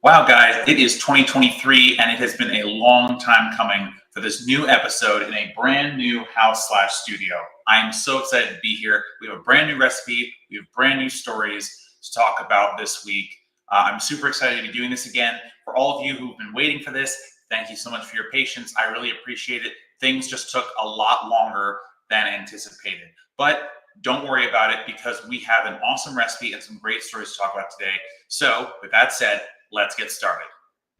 Wow, guys, it is 2023, and it has been a long time coming for this new episode in a brand new house/studio. I am so excited to be here. We have a brand new recipe, we have brand new stories to talk about this week. I'm super excited to be doing this again. For all of you who've been waiting for this, thank you so much for your patience. I really appreciate it. Things just took a lot longer than anticipated. But don't worry about it because we have an awesome recipe and some great stories to talk about today. So, with that said, let's get started.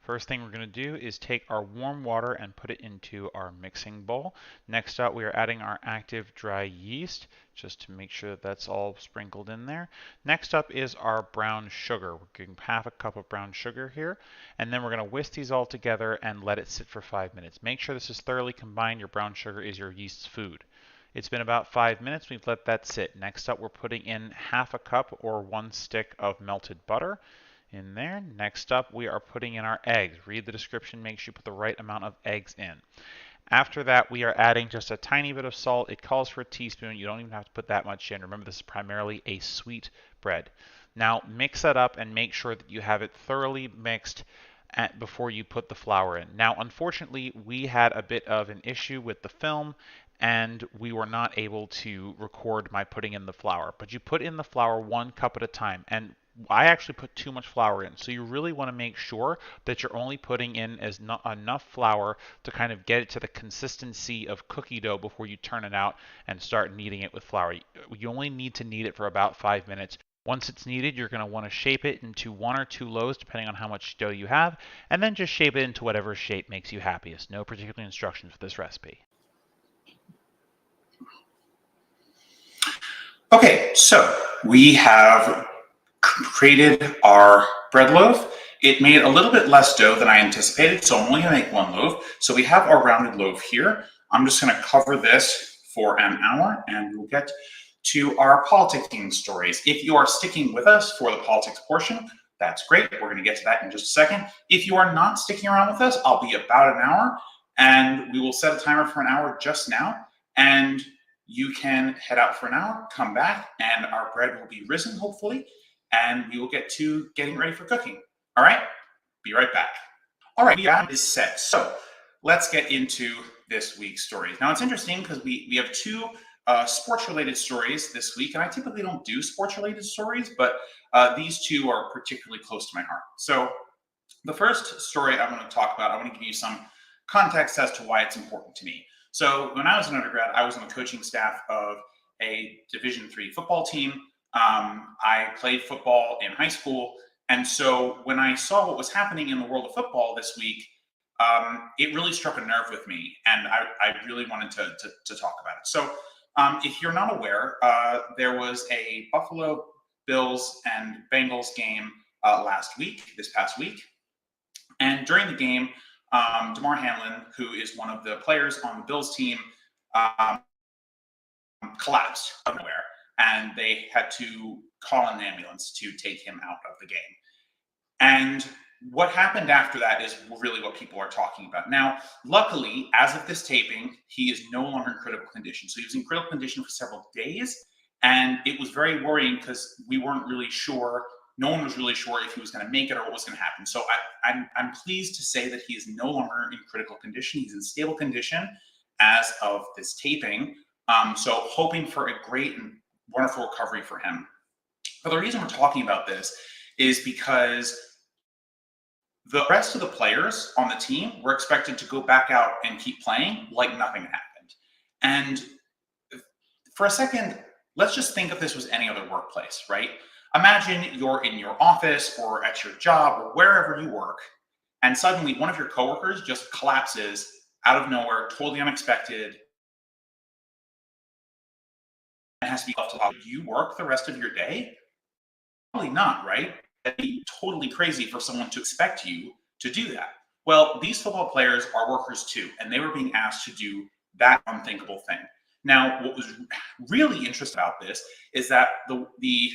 First thing we're going to do is take our warm water and put it into our mixing bowl. Next up, we are adding our active dry yeast, just to make sure that that's all sprinkled in there. Next up is our brown sugar. We're getting half a cup of brown sugar here. And then we're going to whisk these all together and let it sit for 5 minutes. Make sure this is thoroughly combined. Your brown sugar is your yeast's food. It's been about 5 minutes. We've let that sit. Next up, we're putting in half a cup or 1 stick of melted butter in there. Next up, we are putting in our eggs. Read the description, make sure you put the right amount of eggs in. After that, we are adding just a tiny bit of salt. It calls for a teaspoon. You don't even have to put that much in. Remember, this is primarily a sweet bread. Now, mix that up and make sure that you have it thoroughly mixed before you put the flour in. Now, unfortunately, we had a bit of an issue with the film and we were not able to record my putting in the flour. But you put in the flour 1 cup at a time, and I actually put too much flour in. So you really want to make sure that you're only putting in enough flour to kind of get it to the consistency of cookie dough before you turn it out and start kneading it with flour. You only need to knead it for about 5 minutes. Once it's kneaded, you're going to want to shape it into 1 or 2 loaves, depending on how much dough you have, and then just shape it into whatever shape makes you happiest. No particular instructions for this recipe. Okay, so we have created our bread loaf. It made a little bit less dough than I anticipated, so I'm only going to make 1 loaf. So we have our rounded loaf here. I'm just going to cover this for an hour, and we'll get to our politicking stories. If you are sticking with us for the politics portion, that's great. We're going to get to that in just a second. If you are not sticking around with us, I'll be about an hour, and we will set a timer for an hour just now. And you can head out for an hour, come back, and our bread will be risen, hopefully, and we will get to getting ready for cooking. All right? Be right back. All right, that is set. So let's get into this week's stories. Now, it's interesting because we have two sports-related stories this week, and I typically don't do sports-related stories, but these two are particularly close to my heart. So the first story I'm going to talk about, I want to give you some context as to why it's important to me. So when I was an undergrad, I was on the coaching staff of a Division III football team. I played football in high school. And so when I saw what was happening in the world of football this week, it really struck a nerve with me. And I really wanted to talk about it. So if you're not aware, there was a Buffalo Bills and Bengals game this past week. And during the game, Damar Hamlin, who is one of the players on the Bills team, collapsed out of nowhere, and they had to call an ambulance to take him out of the game. And what happened after that is really what people are talking about. Now, luckily, as of this taping, he is no longer in critical condition. So he was in critical condition for several days, and it was very worrying because we weren't really sure. No one was really sure if he was going to make it or what was going to happen. So I'm pleased to say that he is no longer in critical condition. He's in stable condition as of this taping. So hoping for a great and wonderful recovery for him. But the reason we're talking about this is because the rest of the players on the team were expected to go back out and keep playing like nothing happened. And for a second, let's just think if this was any other workplace, right? Imagine you're in your office or at your job or wherever you work, and suddenly one of your coworkers just collapses out of nowhere, totally unexpected, and has to be left alone. Do you work the rest of your day? Probably not, right? It'd be totally crazy for someone to expect you to do that. Well, these football players are workers too, and they were being asked to do that unthinkable thing. Now, what was really interesting about this is that the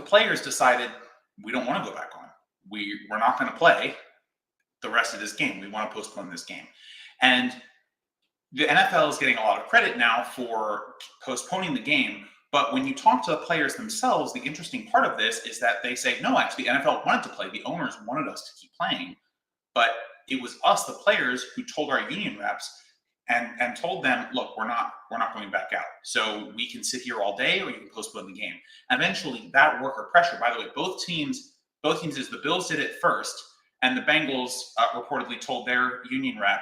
players decided we don't want to go back on. We're not going to play the rest of this game. We want to postpone this game. And the NFL is getting a lot of credit now for postponing the game, But when you talk to the players themselves, the interesting part of this is that they say, no, actually, the NFL wanted to play. The owners wanted us to keep playing. But it was us, the players, who told our union reps and told them, look, we're not going back out. So we can sit here all day, or you can postpone the game. And eventually, that worker pressure. By the way, both teams is the Bills did it first, and the Bengals reportedly told their union rep,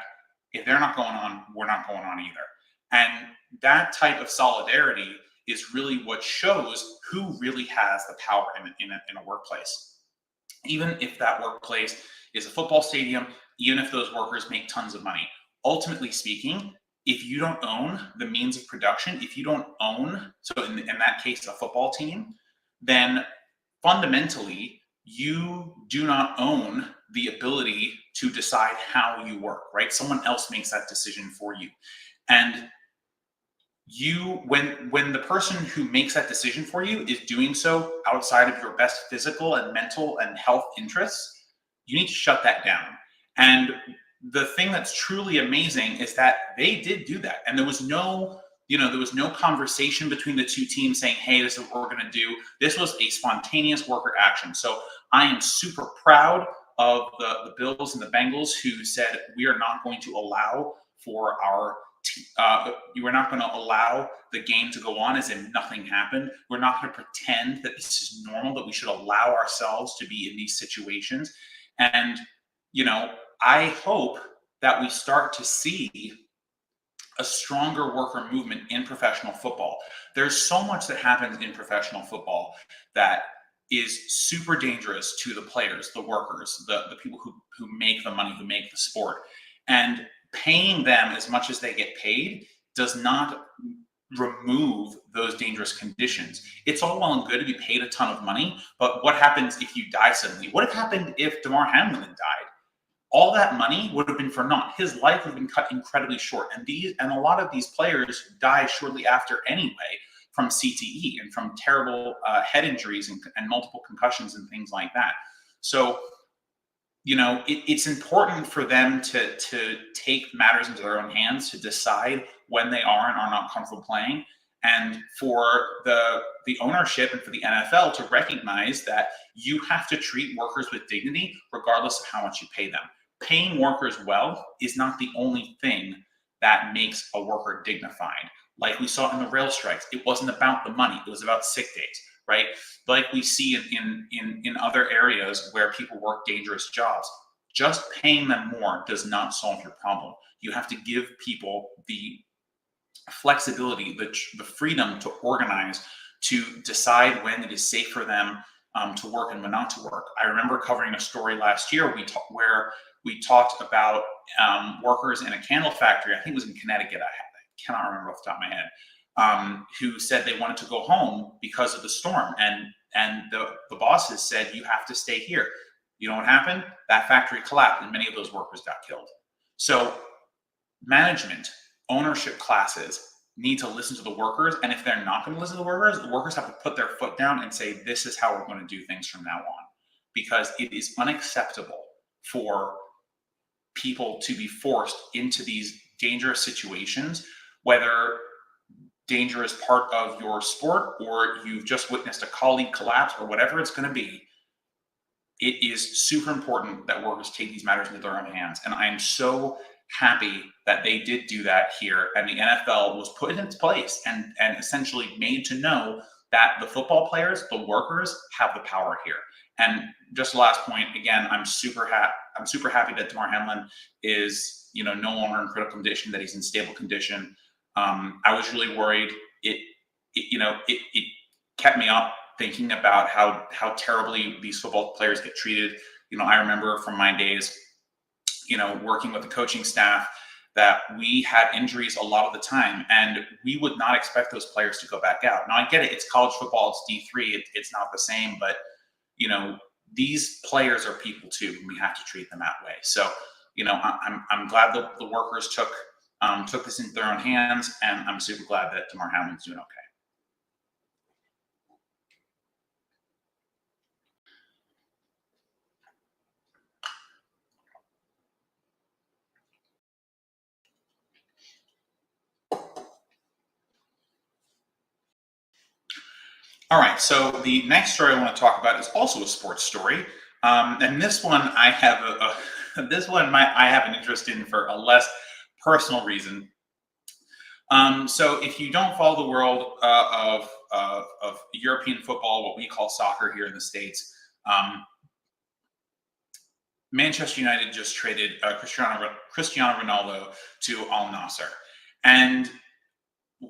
if they're not going on, we're not going on either. And that type of solidarity is really what shows who really has the power in a workplace. Even if that workplace is a football stadium, even if those workers make tons of money. Ultimately speaking, if you don't own the means of production, if you don't own, so in that case, a football team, then fundamentally, you do not own the ability to decide how you work, right? Someone else makes that decision for you. And when the person who makes that decision for you is doing so outside of your best physical and mental and health interests, you need to shut that down. And the thing that's truly amazing is that they did do that, and there was no conversation between the two teams saying, hey, this is what we're going to do. This was a spontaneous worker action. So I am super proud of the Bills and the Bengals, who said, we are not going to allow for our you are not going to allow the game to go on as if nothing happened. We're not going to pretend that this is normal, that we should allow ourselves to be in these situations. And, I hope that we start to see a stronger worker movement in professional football. There's so much that happens in professional football that is super dangerous to the players, the workers, the people who make the money, who make the sport. And paying them as much as they get paid does not remove those dangerous conditions. It's all well and good to be paid a ton of money, but what happens if you die suddenly? What had happened if Damar Hamlin died? All that money would have been for naught. His life would have been cut incredibly short. And a lot of these players die shortly after anyway from CTE and from terrible head injuries and multiple concussions and things like that. So, it's important for them to take matters into their own hands, to decide when they are and are not comfortable playing, and for the ownership and for the NFL to recognize that you have to treat workers with dignity regardless of how much you pay them. Paying workers well is not the only thing that makes a worker dignified. Like we saw in the rail strikes, it wasn't about the money, it was about sick days, right? Like we see in other areas where people work dangerous jobs. Just paying them more does not solve your problem. You have to give people the flexibility, the freedom to organize, to decide when it is safe for them to work and when not to work. I remember covering a story last year where we talked about workers in a candle factory. I think it was in Connecticut. I cannot remember off the top of my head. Who said they wanted to go home because of the storm, and the bosses said, you have to stay here. You know what happened? That factory collapsed, and many of those workers got killed. So management, ownership classes need to listen to the workers, and if they're not going to listen to the workers have to put their foot down and say, this is how we're going to do things from now on, because it is unacceptable for people to be forced into these dangerous situations, whether danger is part of your sport or you've just witnessed a colleague collapse or whatever it's going to be. It is super important that workers take these matters into their own hands. And I am so happy that they did do that here, and the NFL was put into place and essentially made to know that the football players, the workers, have the power here. And just the last point, again, I'm super happy that Damar Hamlin is no longer in critical condition, that he's in stable condition. I was really worried. It kept me up thinking about how terribly these football players get treated. I remember from my days, working with the coaching staff, that we had injuries a lot of the time, and we would not expect those players to go back out. Now I get it; it's college football, it's D3, it's not the same, but these players are people too, and we have to treat them that way. So, I'm glad that the workers took this into their own hands, and I'm super glad that Damar Hamlin's doing okay. All right, so the next story I want to talk about is also a sports story, and this one I have I have an interest in for a less personal reason. So if you don't follow the world of European football, what we call soccer here in the States, um, Manchester United just traded Cristiano Ronaldo to Al Nassr, and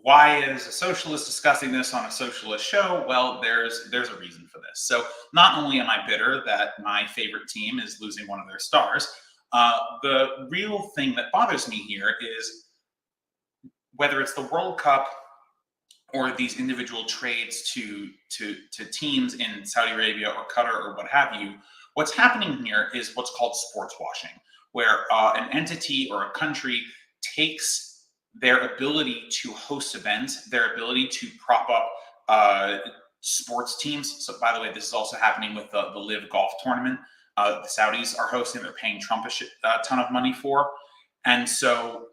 why is a socialist discussing this on a socialist show? Well, there's a reason for this. So not only am I bitter that my favorite team is losing one of their stars, the real thing that bothers me here is whether it's the World Cup or these individual trades to teams in Saudi Arabia or Qatar or what have you. What's happening here is what's called sports washing, where an entity or a country takes their ability to host events, their ability to prop up sports teams. So, by the way, this is also happening with the Live Golf tournament. The Saudis are hosting; they're paying Trump a ton of money for, and so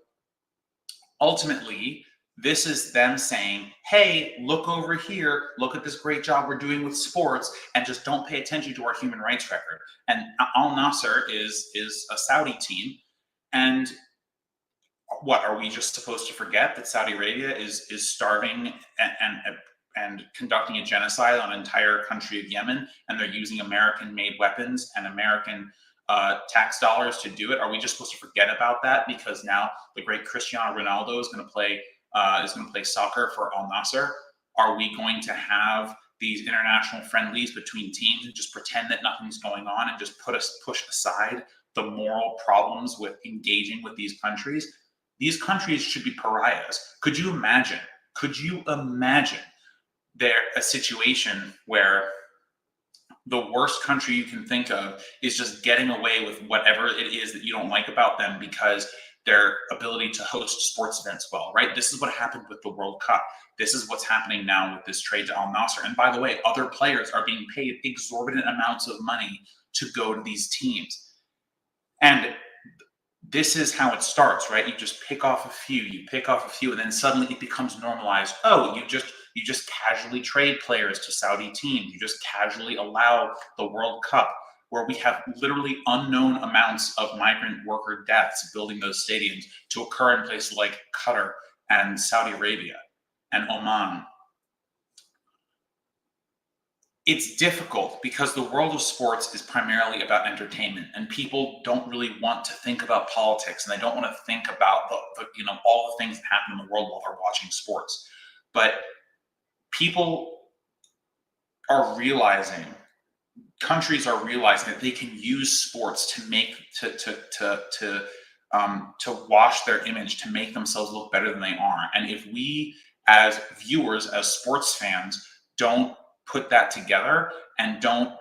ultimately, this is them saying, hey, look over here, look at this great job we're doing with sports, and just don't pay attention to our human rights record. And Al Nasser is a Saudi team. And what, are we just supposed to forget that Saudi Arabia is starving and conducting a genocide on an entire country of Yemen, and they're using American-made weapons and American tax dollars to do it? Are we just supposed to forget about that because now the great Cristiano Ronaldo is going to play soccer for Al Nassr? Are we going to have these international friendlies between teams and just pretend that nothing's going on and just push aside the moral problems with engaging with these countries? These countries should be pariahs. Could you imagine? Could you imagine a situation where the worst country you can think of is just getting away with whatever it is that you don't like about them because their ability to host sports events well, right? This is what happened with the World Cup. This is what's happening now with this trade to Al Nassr. And by the way, other players are being paid exorbitant amounts of money to go to these teams. And this is how it starts, right? You just pick off a few, and then suddenly it becomes normalized. Oh, you just casually trade players to Saudi teams. You just casually allow the World Cup, where we have literally unknown amounts of migrant worker deaths building those stadiums, to occur in places like Qatar and Saudi Arabia and Oman. It's difficult because the world of sports is primarily about entertainment, and people don't really want to think about politics, and they don't want to think about all the things that happen in the world while they're watching sports. But people are realizing, countries are realizing that they can use sports to make to wash their image, to make themselves look better than they are. And if we, as viewers, as sports fans, don't put that together and don't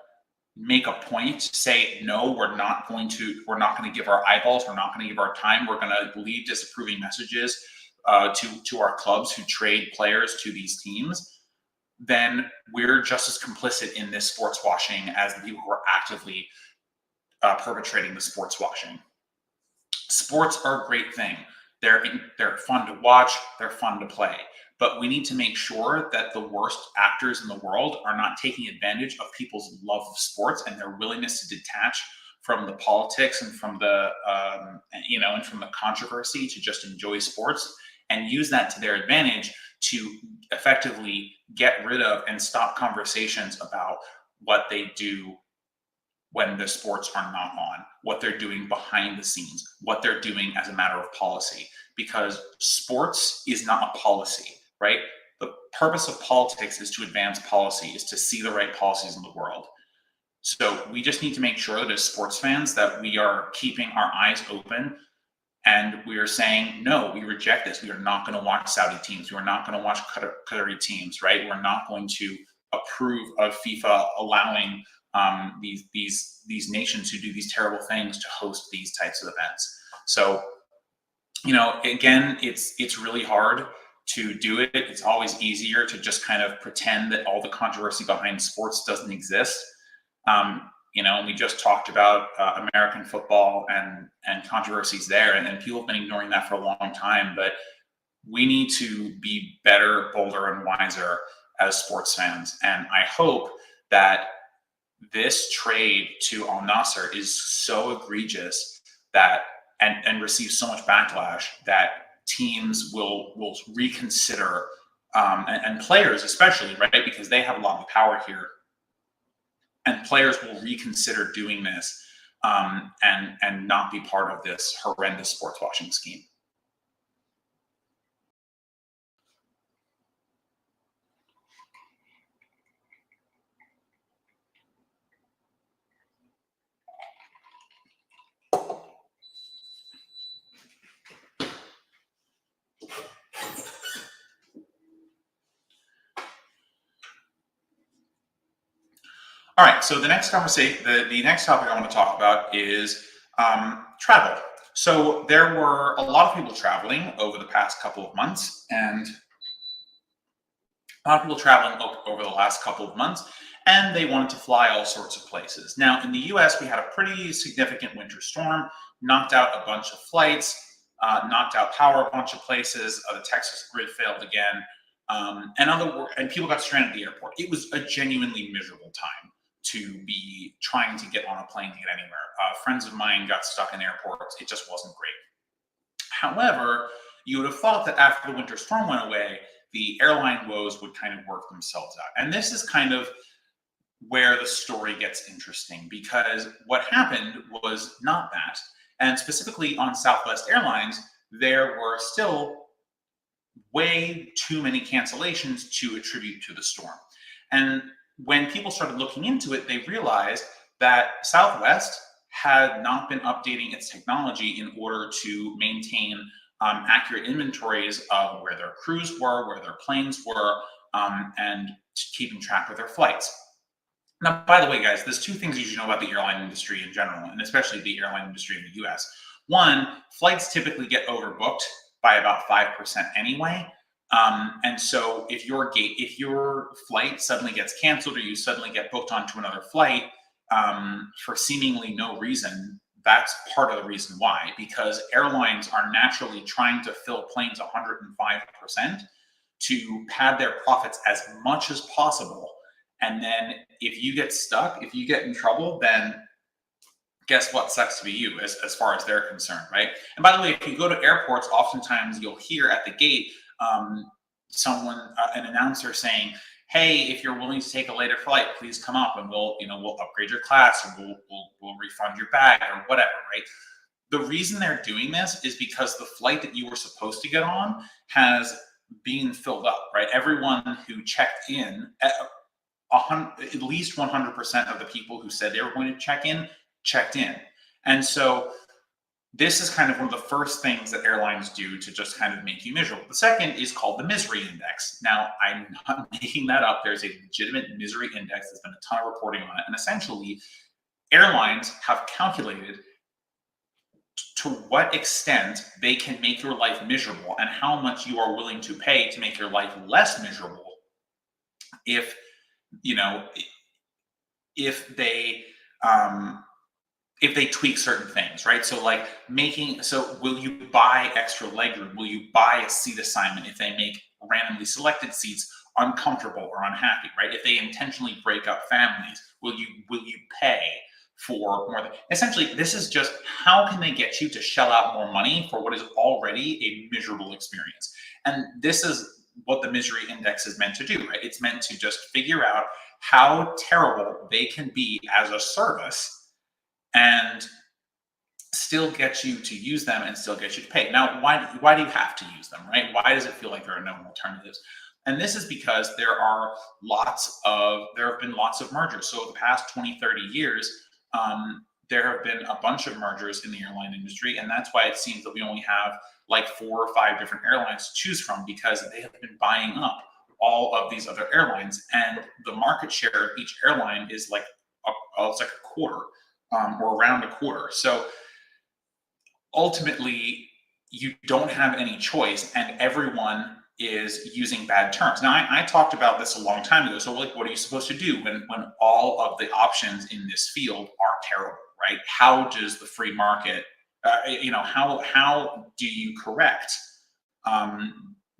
make a point to say, no, we're not going to give our eyeballs, we're not going to give our time, we're going to leave disapproving messages to our clubs who trade players to these teams, then we're just as complicit in this sports washing as the people who are actively perpetrating the sports washing. Sports are a great thing. They're fun to watch, they're fun to play. But we need to make sure that the worst actors in the world are not taking advantage of people's love of sports and their willingness to detach from the politics and from the and from the controversy to just enjoy sports and use that to their advantage to effectively get rid of and stop conversations about what they do when the sports are not on, what they're doing behind the scenes, what they're doing as a matter of policy. Because sports is not a policy, right? The purpose of politics is to advance policy, is to see the right policies in the world. So we just need to make sure that as sports fans that we are keeping our eyes open and we are saying, no, we reject this. We are not going to watch Saudi teams. We are not going to watch Qatari teams, right? We're not going to approve of FIFA allowing these nations who do these terrible things to host these types of events. So, again, it's really hard to do it. It's always easier to just kind of pretend that all the controversy behind sports doesn't exist. We just talked about American football and controversies there, and people have been ignoring that for a long time. But we need to be better, bolder, and wiser as sports fans. And I hope that this trade to Al Nasser is so egregious that and receives so much backlash that teams will reconsider, and players especially, right? Because they have a lot of power here, and players will reconsider doing this, and not be part of this horrendous sports washing scheme. All right, so the next conversation, the next topic I want to talk about is travel. So there were a lot of people traveling over the past couple of months, and a lot of people traveling over the last couple of months, and they wanted to fly all sorts of places. Now, in the US, we had a pretty significant winter storm, knocked out a bunch of flights, knocked out power a bunch of places. The Texas grid failed again, and people got stranded at the airport. It was a genuinely miserable time to be trying to get on a plane to get anywhere. Friends of mine got stuck in airports. It just wasn't great. However, you would have thought that after the winter storm went away, the airline woes would kind of work themselves out. And this is kind of where the story gets interesting, because what happened was not that. And specifically on Southwest Airlines, there were still way too many cancellations to attribute to the storm. And when people started looking into it, they realized that Southwest had not been updating its technology in order to maintain accurate inventories of where their crews were, where their planes were, and keeping track of their flights. Now, by the way, guys, there's two things you should know about the airline industry in general, and especially the airline industry in the US. One, flights typically get overbooked by about 5% anyway. And so if your flight suddenly gets canceled, or you suddenly get booked onto another flight for seemingly no reason, that's part of the reason why, because airlines are naturally trying to fill planes 105% to pad their profits as much as possible. And then if you get stuck, if you get in trouble, then guess what? Sucks to be you, as far as they're concerned, right? And by the way, if you go to airports, oftentimes you'll hear at the gate an announcer saying, "Hey, if you're willing to take a later flight, please come up, and we'll upgrade your class, or we'll refund your bag, or whatever," right? The reason they're doing this is because the flight that you were supposed to get on has been filled up, right? Everyone who checked in, at least 100% of the people who said they were going to check in, checked in. And so this is kind of one of the first things that airlines do to just kind of make you miserable. The second is called the misery index. Now, I'm not making that up. There's a legitimate misery index. There's been a ton of reporting on it. And essentially, airlines have calculated to what extent they can make your life miserable, and how much you are willing to pay to make your life less miserable if if they tweak certain things, right? So like will you buy extra legroom? Will you buy a seat assignment if they make randomly selected seats uncomfortable or unhappy, right? If they intentionally break up families, will you pay for more? Essentially, this is just how can they get you to shell out more money for what is already a miserable experience. And this is what the misery index is meant to do, right? It's meant to just figure out how terrible they can be as a service and still get you to use them and still get you to pay. Now, why do you have to use them, right? Why does it feel like there are no alternatives? And this is because there have been lots of mergers. So the past 20, 30 years, there have been a bunch of mergers in the airline industry, and that's why it seems that we only have like 4 or 5 different airlines to choose from, because they have been buying up all of these other airlines, and the market share of each airline is like it's like a quarter, or around a quarter. So ultimately, you don't have any choice, and everyone is using bad terms. Now, I talked about this a long time ago. So, like, what are you supposed to do when all of the options in this field are terrible, right? How does the free market, how do you correct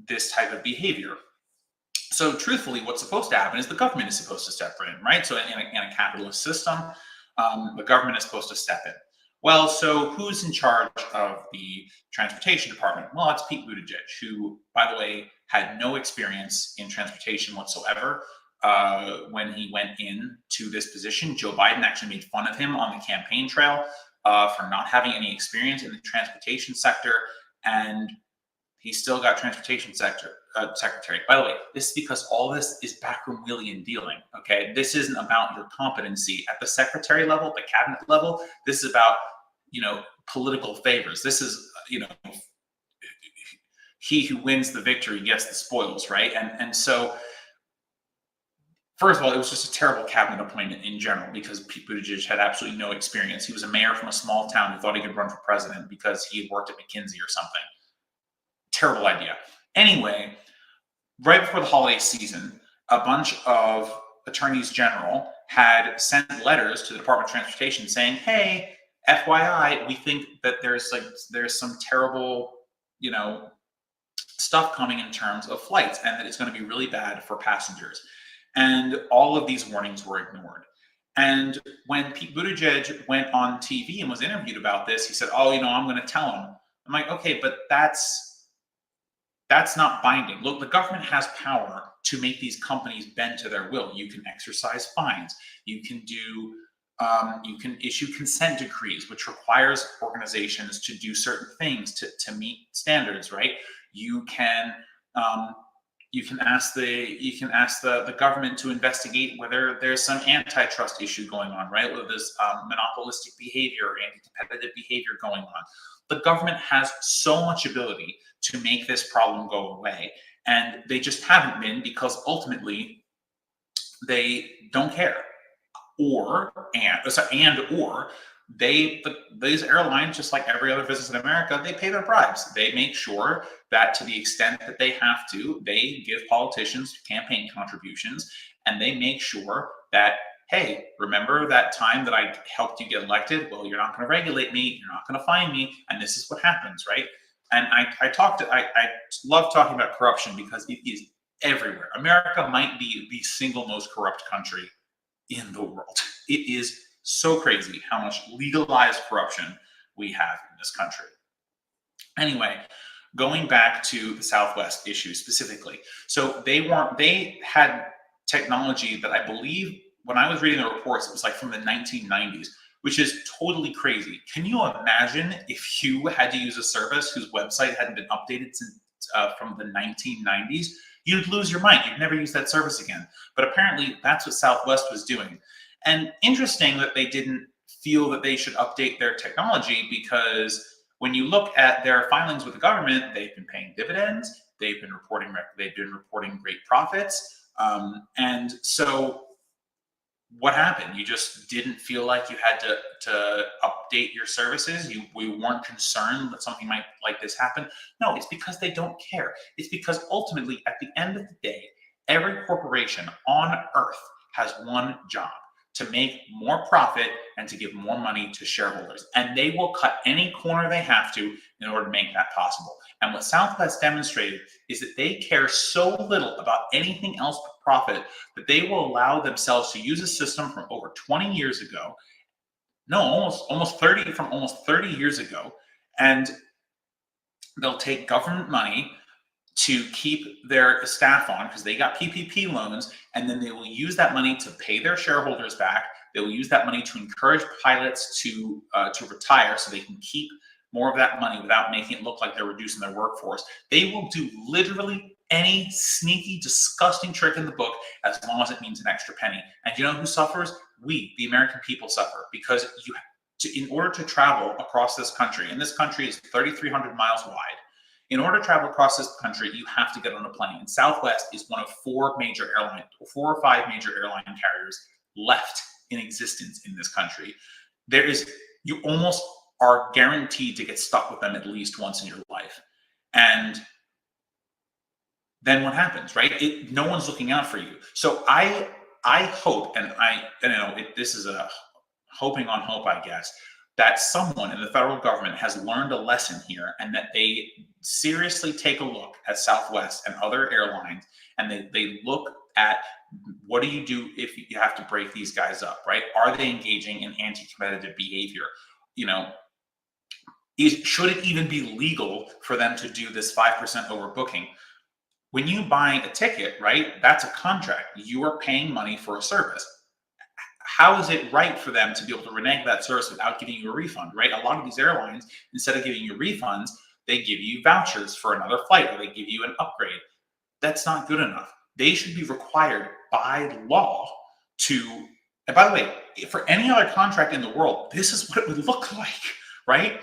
this type of behavior? So truthfully, what's supposed to happen is the government is supposed to step in, right? So in a capitalist system, the government is supposed to step in. Well, so who's in charge of the transportation department? Well, it's Pete Buttigieg, who, by the way, had no experience in transportation whatsoever. When he went into this position, Joe Biden actually made fun of him on the campaign trail for not having any experience in the transportation sector, and he still got transportation secretary. By the way, this is because all this is backroom wheeling and dealing. Okay, this isn't about your competency at the secretary level, the cabinet level. This is about political favors. This is he who wins the victory gets the spoils, right? And so first of all, it was just a terrible cabinet appointment in general because Pete Buttigieg had absolutely no experience. He was a mayor from a small town who thought he could run for president because he had worked at McKinsey or something. Terrible idea. Anyway, right before the holiday season, a bunch of attorneys general had sent letters to the Department of Transportation saying, "Hey, FYI, we think that there's some terrible, stuff coming in terms of flights, and that it's going to be really bad for passengers." And all of these warnings were ignored. And when Pete Buttigieg went on TV and was interviewed about this, he said, "Oh, I'm going to tell him." I'm like, okay, but that's not binding. Look, the government has power to make these companies bend to their will. You can exercise fines. You can issue consent decrees, which requires organizations to do certain things to meet standards, right? You can ask the government to investigate whether there's some antitrust issue going on, right? Whether there's monopolistic behavior or anti-competitive behavior going on. The government has so much ability to make this problem go away, and they just haven't been because ultimately they don't care, or these airlines, just like every other business in America, they pay their bribes. They make sure that to the extent that they have to, they give politicians campaign contributions, and they make sure that, hey, remember that time that I helped you get elected? Well, you're not going to regulate me, you're not going to fine me, and this is what happens, right? And I love talking about corruption because it is everywhere. America might be the single most corrupt country in the world. It is so crazy how much legalized corruption we have in this country. Anyway, going back to the Southwest issue specifically. So they had technology that I believe, when I was reading the reports, it was like from the 1990s, which is totally crazy. Can you imagine if you had to use a service whose website hadn't been updated since from the 1990s? You'd lose your mind. You'd never use that service again. But apparently that's what Southwest was doing. And interesting that they didn't feel that they should update their technology, because when you look at their filings with the government, they've been paying dividends, they've been reporting great profits, and so what happened? You just didn't feel like you had to update your services. We weren't concerned that something might like this happen. No, it's because they don't care. It's because ultimately, at the end of the day, every corporation on earth has one job: to make more profit and to give more money to shareholders. And they will cut any corner they have to in order to make that possible. And what Southwest demonstrated is that they care so little about anything else but profit that they will allow themselves to use a system from over 20 years ago. No, almost 30 years ago. And they'll take government money to keep their staff on because they got PPP loans, and then they will use that money to pay their shareholders back. They will use that money to encourage pilots to retire so they can keep more of that money without making it look like they're reducing their workforce. They will do literally any sneaky, disgusting trick in the book as long as it means an extra penny. And you know who suffers? We, the American people, suffer, because in order to travel across this country, and this country is 3,300 miles wide, in order to travel across this country, you have to get on a plane. And Southwest is one of four or five major airline carriers left in existence in this country. You almost are guaranteed to get stuck with them at least once in your life. And then what happens, right? No one's looking out for you. So I hope, and this is a hoping on hope, I guess, that someone in the federal government has learned a lesson here, and that they seriously take a look at Southwest and other airlines, and they look at what do you do if you have to break these guys up, right? Are they engaging in anti-competitive behavior? You know, should it even be legal for them to do this 5% overbooking? When you buy a ticket, right, that's a contract. You are paying money for a service. How is it right for them to be able to renege that service without giving you a refund, right? A lot of these airlines, instead of giving you refunds, they give you vouchers for another flight, or they give you an upgrade. That's not good enough. They should be required by law to, and by the way, for any other contract in the world, this is what it would look like, right?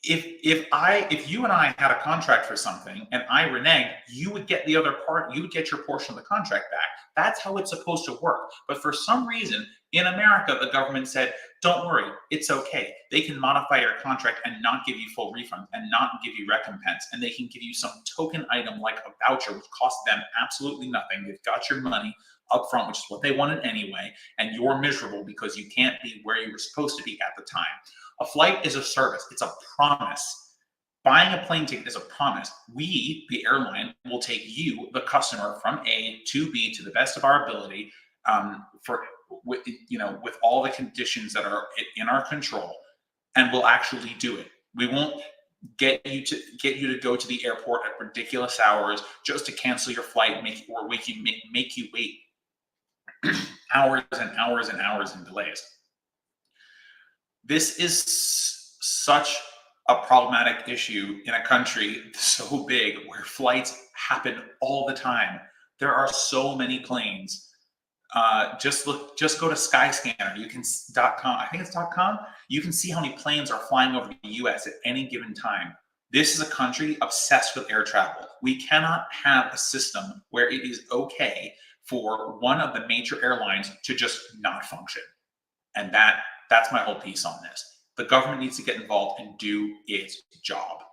If you and I had a contract for something and I renege, you would get the other part, you would get your portion of the contract back. That's how it's supposed to work. But for some reason in America, the government said, don't worry, it's okay. They can modify your contract and not give you full refund and not give you recompense. And they can give you some token item like a voucher, which costs them absolutely nothing. They've got your money up front, which is what they wanted anyway. And you're miserable because you can't be where you were supposed to be at the time. A flight is a service. It's a promise. Buying a plane ticket is a promise. We, the airline, will take you, the customer, from A to B to the best of our ability, with all the conditions that are in our control, and we'll actually do it. We won't get you to go to the airport at ridiculous hours just to cancel your flight, make you wait hours and hours and hours in delays. This is such a problematic issue in a country so big where flights happen all the time. There are so many planes. Just go to Skyscanner. You can .com. I think it's .com. You can see how many planes are flying over the U.S. at any given time. This is a country obsessed with air travel. We cannot have a system where it is okay for one of the major airlines to just not function. And that's my whole piece on this. The government needs to get involved and do its job.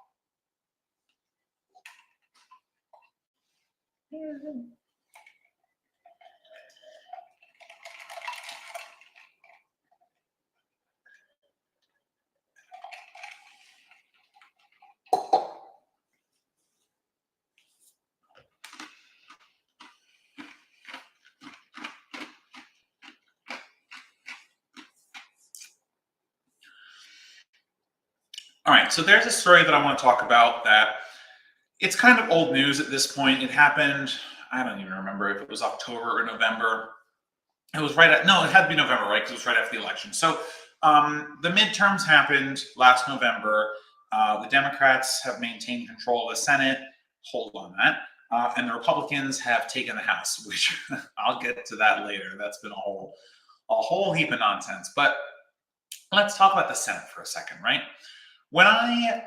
All right, so there's a story that I want to talk about that it's kind of old news at this point. It happened, I don't even remember if it was October or November. It was it had to be November, right? Because it was right after the election. So the midterms happened last November. The Democrats have maintained control of the Senate. Hold on that. And the Republicans have taken the House, which I'll get to that later. That's been a whole heap of nonsense. But let's talk about the Senate for a second, right? When I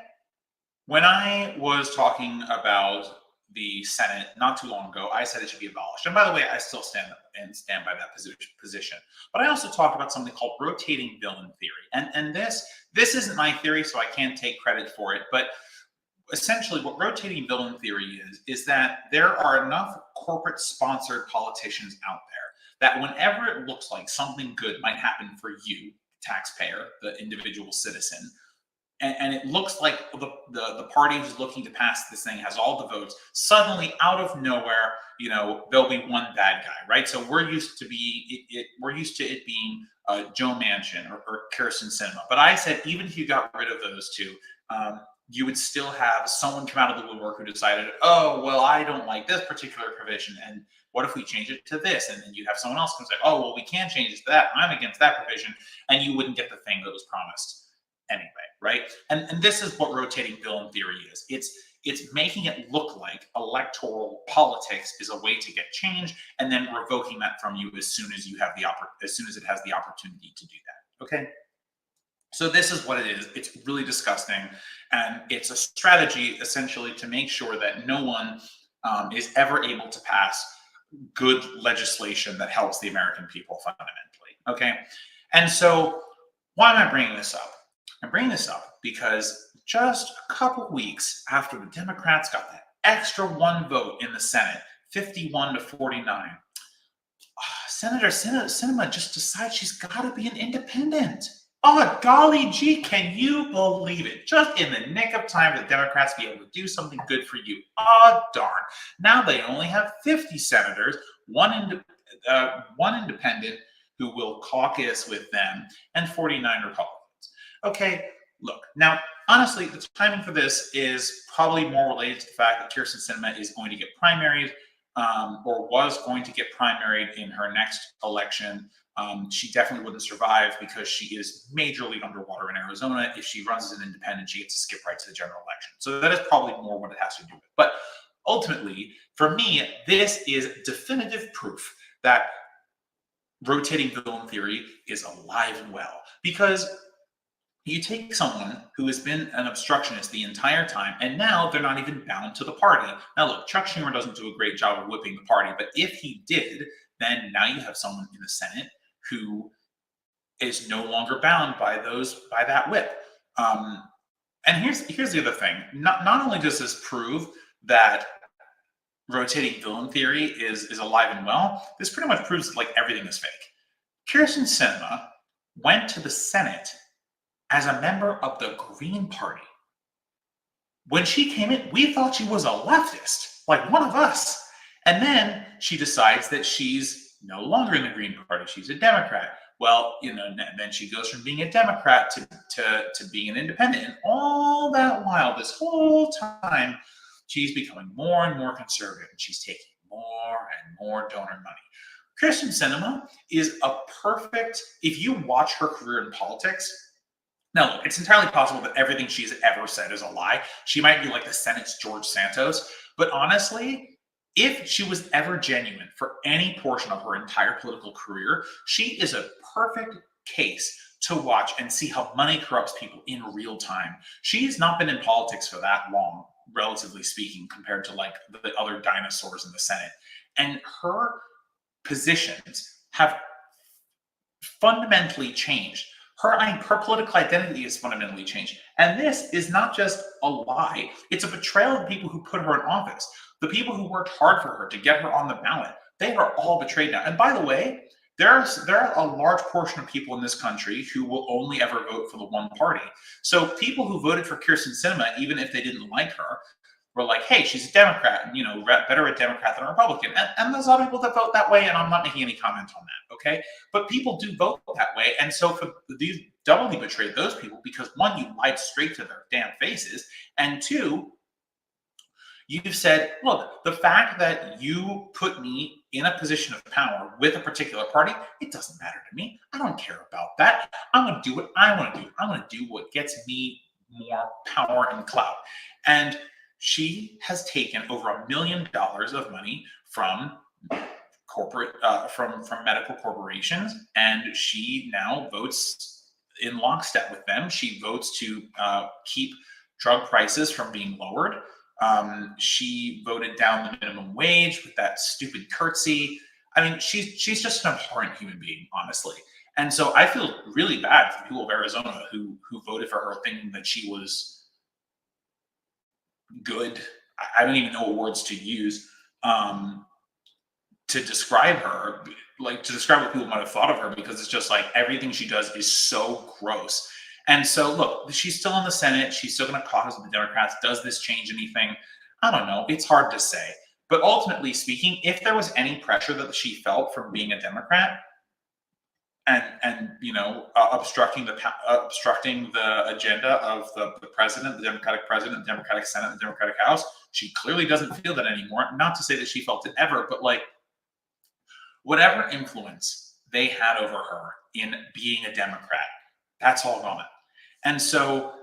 was talking about the Senate not too long ago, I said it should be abolished. And by the way, I still stand by that position. But I also talked about something called rotating villain theory. And this isn't my theory, so I can't take credit for it. But essentially what rotating villain theory is that there are enough corporate sponsored politicians out there that whenever it looks like something good might happen for you, taxpayer, the individual citizen, and it looks like the party who's looking to pass this thing has all the votes, suddenly out of nowhere, there'll be one bad guy, right? So we're used to it being Joe Manchin or Kirsten Sinema. But I said even if you got rid of those two, you would still have someone come out of the woodwork who decided, oh, well, I don't like this particular provision, and what if we change it to this? And then you'd have someone else come say, oh, well, we can't change it to that. I'm against that provision, and you wouldn't get the thing that was promised anyway, right? And this is what rotating villain theory is. It's making it look like electoral politics is a way to get change, and then revoking that from you as soon as it has the opportunity to do that. Okay. So this is what it is. It's really disgusting, and it's a strategy essentially to make sure that no one is ever able to pass good legislation that helps the American people fundamentally. Okay. And so why am I bringing this up? I'm bringing this up because just a couple weeks after the Democrats got that extra one vote in the Senate, 51 to 49, Senator Sinema just decides she's got to be an independent. Oh, golly gee, can you believe it? Just in the nick of time for the Democrats to be able to do something good for you. Oh, darn. Now they only have 50 senators, one independent who will caucus with them, and 49 Republicans. Okay, look, now, honestly, the timing for this is probably more related to the fact that Kirsten Sinema is going to get primaried, or was going to get primaried in her next election. She definitely wouldn't survive because she is majorly underwater in Arizona. If she runs as an independent, she gets to skip right to the general election. So that is probably more what it has to do with. But ultimately, for me, this is definitive proof that rotating villain theory is alive and well. Because you take someone who has been an obstructionist the entire time, and now they're not even bound to the party. Now, look, Chuck Schumer doesn't do a great job of whipping the party, but if he did, then now you have someone in the Senate who is no longer bound by that whip. And here's the other thing. Not only does this prove that rotating villain theory is alive and well, this pretty much proves that, like, everything is fake. Kirsten Sinema went to the Senate as a member of the Green Party. When she came in, we thought she was a leftist, like one of us. And then she decides that she's no longer in the Green Party. She's a Democrat. Well, then she goes from being a Democrat to being an independent. And all that while, this whole time, she's becoming more and more conservative. And she's taking more and more donor money. Kirsten Sinema is a perfect, if you watch her career in politics, now, look, it's entirely possible that everything she's ever said is a lie. She might be like the Senate's George Santos. But honestly, if she was ever genuine for any portion of her entire political career, she is a perfect case to watch and see how money corrupts people in real time. She's not been in politics for that long, relatively speaking, compared to like the other dinosaurs in the Senate. And her positions have fundamentally changed. Her political identity is fundamentally changed. And this is not just a lie, it's a betrayal of the people who put her in office. The people who worked hard for her to get her on the ballot, they are all betrayed now. And by the way, there are a large portion of people in this country who will only ever vote for the one party. So people who voted for Kirsten Sinema, even if they didn't like her, were like, hey, she's a Democrat, and better a Democrat than a Republican. And there's a lot of people that vote that way, and I'm not making any comment on that, okay? But people do vote that way, and so for these doubly betrayed those people because one, you lied straight to their damn faces, and two, you've said, look, the fact that you put me in a position of power with a particular party, it doesn't matter to me. I don't care about that. I'm going to do what I want to do. I'm going to do what gets me more power and clout. And she has taken over $1 million of money from corporate, from medical corporations, and she now votes in lockstep with them. She votes to keep drug prices from being lowered. She voted down the minimum wage with that stupid curtsy. I mean, she's just an abhorrent human being, honestly. And so I feel really bad for the people of Arizona who voted for her thinking that she was good. I don't even know what words to use to describe her, like to describe what people might have thought of her, because it's just like everything she does is so gross. And so, look, she's still in the Senate. She's still going to caucus with the Democrats. Does this change anything? I don't know. It's hard to say. But ultimately speaking, if there was any pressure that she felt from being a Democrat and obstructing the agenda of the president, the Democratic president, the Democratic Senate, the Democratic House, she clearly doesn't feel that anymore. Not to say that she felt it ever, but like whatever influence they had over her in being a Democrat, that's all gone. And so,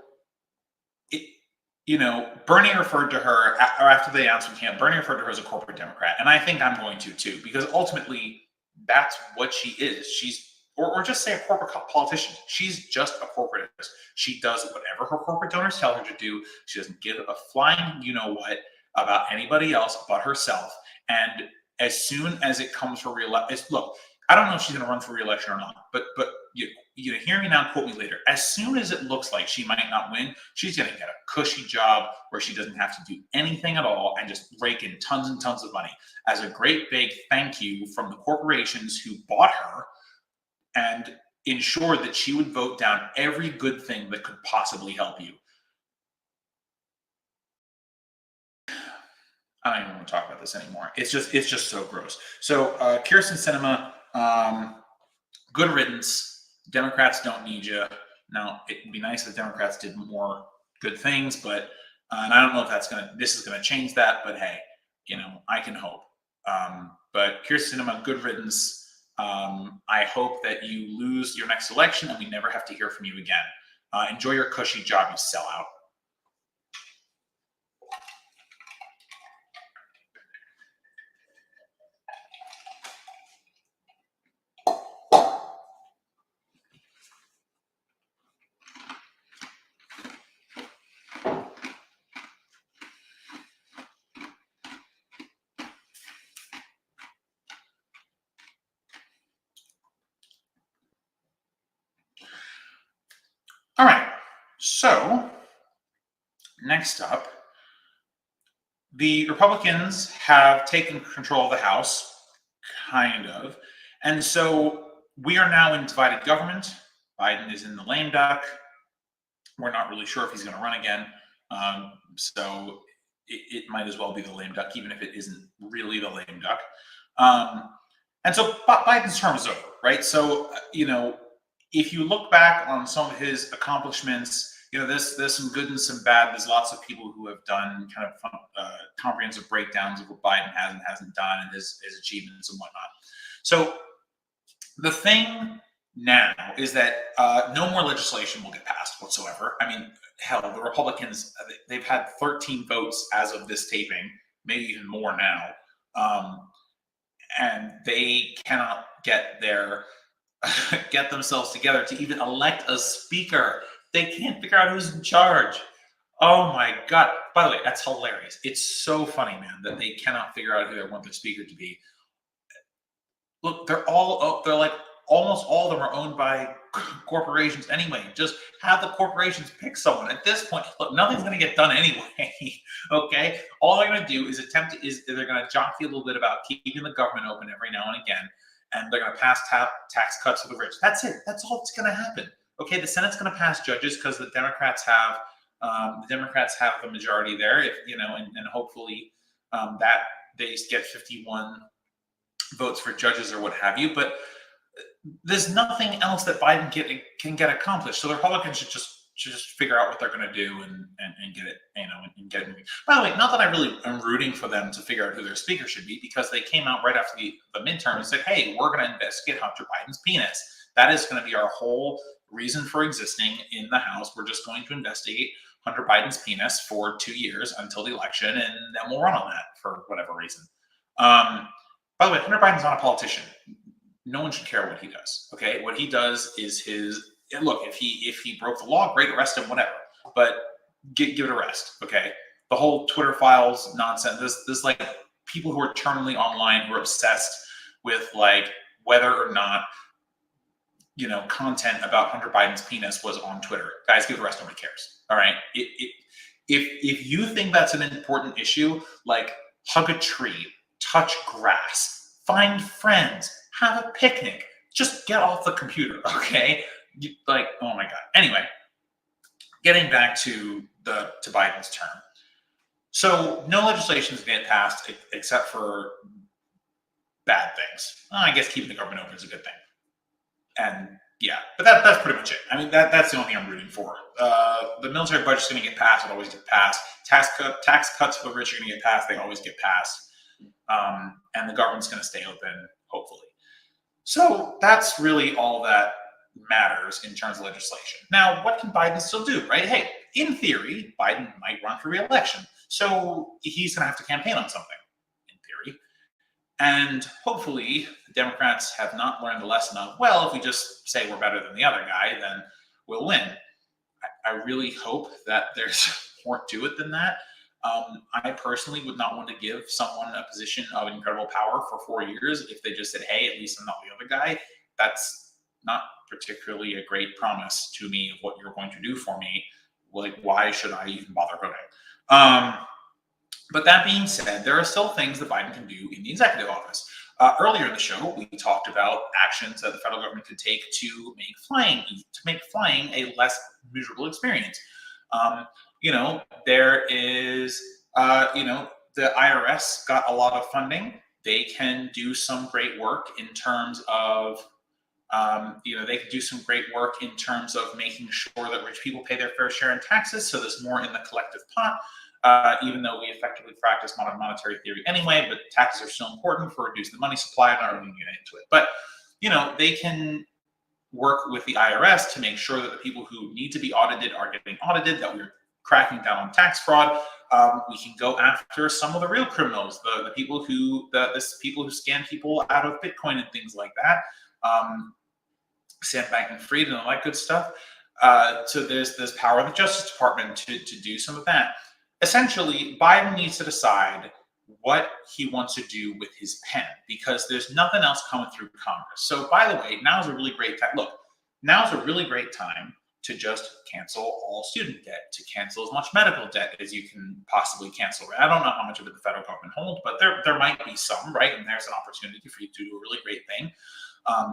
Bernie referred to her, or after the announcement came, Bernie referred to her as a corporate Democrat. And I think I'm going to too, because ultimately that's what she is. Or just say a corporate politician. She's just a corporatist. She does whatever her corporate donors tell her to do. She doesn't give a flying what about anybody else but herself. And as soon as it comes for reelection, look, I don't know if she's going to run for reelection or not, but hear me now, quote me later. As soon as it looks like she might not win, she's going to get a cushy job where she doesn't have to do anything at all and just rake in tons and tons of money as a great big thank you from the corporations who bought her. And ensured that she would vote down every good thing that could possibly help you. I don't even want to talk about this anymore. It's just so gross. So Kirsten Sinema, good riddance. Democrats don't need you. Now, it'd be nice if Democrats did more good things, but and I don't know if this is gonna change that. But hey, I can hope. But Kirsten Sinema, good riddance. I hope that you lose your next election and we never have to hear from you again. Enjoy your cushy job, you sellout. All right, so next up, the Republicans have taken control of the House, kind of, and so we are now in divided government. Biden is in the lame duck. We're not really sure if he's going to run again, so it might as well be the lame duck, even if it isn't really the lame duck. And so Biden's term is over, right? So, if you look back on some of his accomplishments, there's some good and some bad. There's lots of people who have done kind of comprehensive breakdowns of what Biden has and hasn't done and his achievements and whatnot. So the thing now is that no more legislation will get passed whatsoever. I mean, hell, the Republicans, they've had 13 votes as of this taping, maybe even more now. And they cannot get themselves together to even elect a speaker. They can't figure out who's in charge. Oh my God. By the way, that's hilarious. It's so funny, man, that they cannot figure out who they want their speaker to be. Look, they're like almost all of them are owned by corporations anyway. Just have the corporations pick someone. At this point, look, nothing's going to get done anyway. Okay? All they're going to do is they're going to jockey a little bit about keeping the government open every now and again. And they're going to pass tax cuts for the rich. That's it. That's all that's going to happen. Okay, the Senate's going to pass judges because the Democrats have the majority there. And hopefully that they get 51 votes for judges or what have you. But there's nothing else that Biden can get accomplished. So the Republicans should just figure out what they're going to do and get it, and get it moving. By the way, not that I really am rooting for them to figure out who their speaker should be, because they came out right after the midterm and said, hey, we're going to investigate Hunter Biden's penis. That is going to be our whole reason for existing in the House. We're just going to investigate Hunter Biden's penis for 2 years until the election, and then we'll run on that for whatever reason. By the way, Hunter Biden's not a politician. No one should care what he does. Okay, what he does is look. If he broke the law, great, arrest him, whatever. But give it a rest. Okay, the whole Twitter files nonsense. There's like people who are terminally online who are obsessed with like whether or not content about Hunter Biden's penis was on Twitter. Guys, give it a rest. Nobody cares. All right. If you think that's an important issue, like hug a tree, touch grass, find friends, have a picnic, just get off the computer, okay? Oh my God. Anyway, getting back to Biden's term. So no legislation is going to get passed except for bad things. I guess keeping the government open is a good thing. And yeah, but that's pretty much it. I mean, that's the only thing I'm rooting for. The military budget's going to get passed. It always gets passed. Tax cuts for the rich are going to get passed. They always get passed. And the government's going to stay open, hopefully. So that's really all that matters in terms of legislation. Now, what can Biden still do, right? Hey, in theory, Biden might run for re-election. So he's going to have to campaign on something, in theory. And hopefully, the Democrats have not learned the lesson of, well, if we just say we're better than the other guy, then we'll win. I really hope that there's more to it than that. I personally would not want to give someone a position of incredible power for 4 years if they just said, hey, at least I'm not the other guy. That's not particularly a great promise to me of what you're going to do for me. Like, why should I even bother voting? But that being said, there are still things that Biden can do in the executive office. Earlier in the show, we talked about actions that the federal government could take to make flying a less miserable experience. There is, the IRS got a lot of funding. They can do some great work in terms of they could do some great work in terms of making sure that rich people pay their fair share in taxes, so there's more in the collective pot. Even though we effectively practice modern monetary theory anyway, but taxes are still important for reducing the money supply. I'm not really going to get into it, but they can work with the IRS to make sure that the people who need to be audited are getting audited, that we're cracking down on tax fraud. We can go after some of the real criminals, the people who scam people out of Bitcoin and things like that. Sam Bankman-Fried and all that good stuff. So there's power in the Justice Department to do some of that. Essentially, Biden needs to decide what he wants to do with his pen, because there's nothing else coming through Congress. So, by the way, now's a really great time. Look, now's a really great time to just cancel all student debt, to cancel as much medical debt as you can possibly cancel. I don't know how much of it the federal government holds, but there might be some, right? And there's an opportunity for you to do a really great thing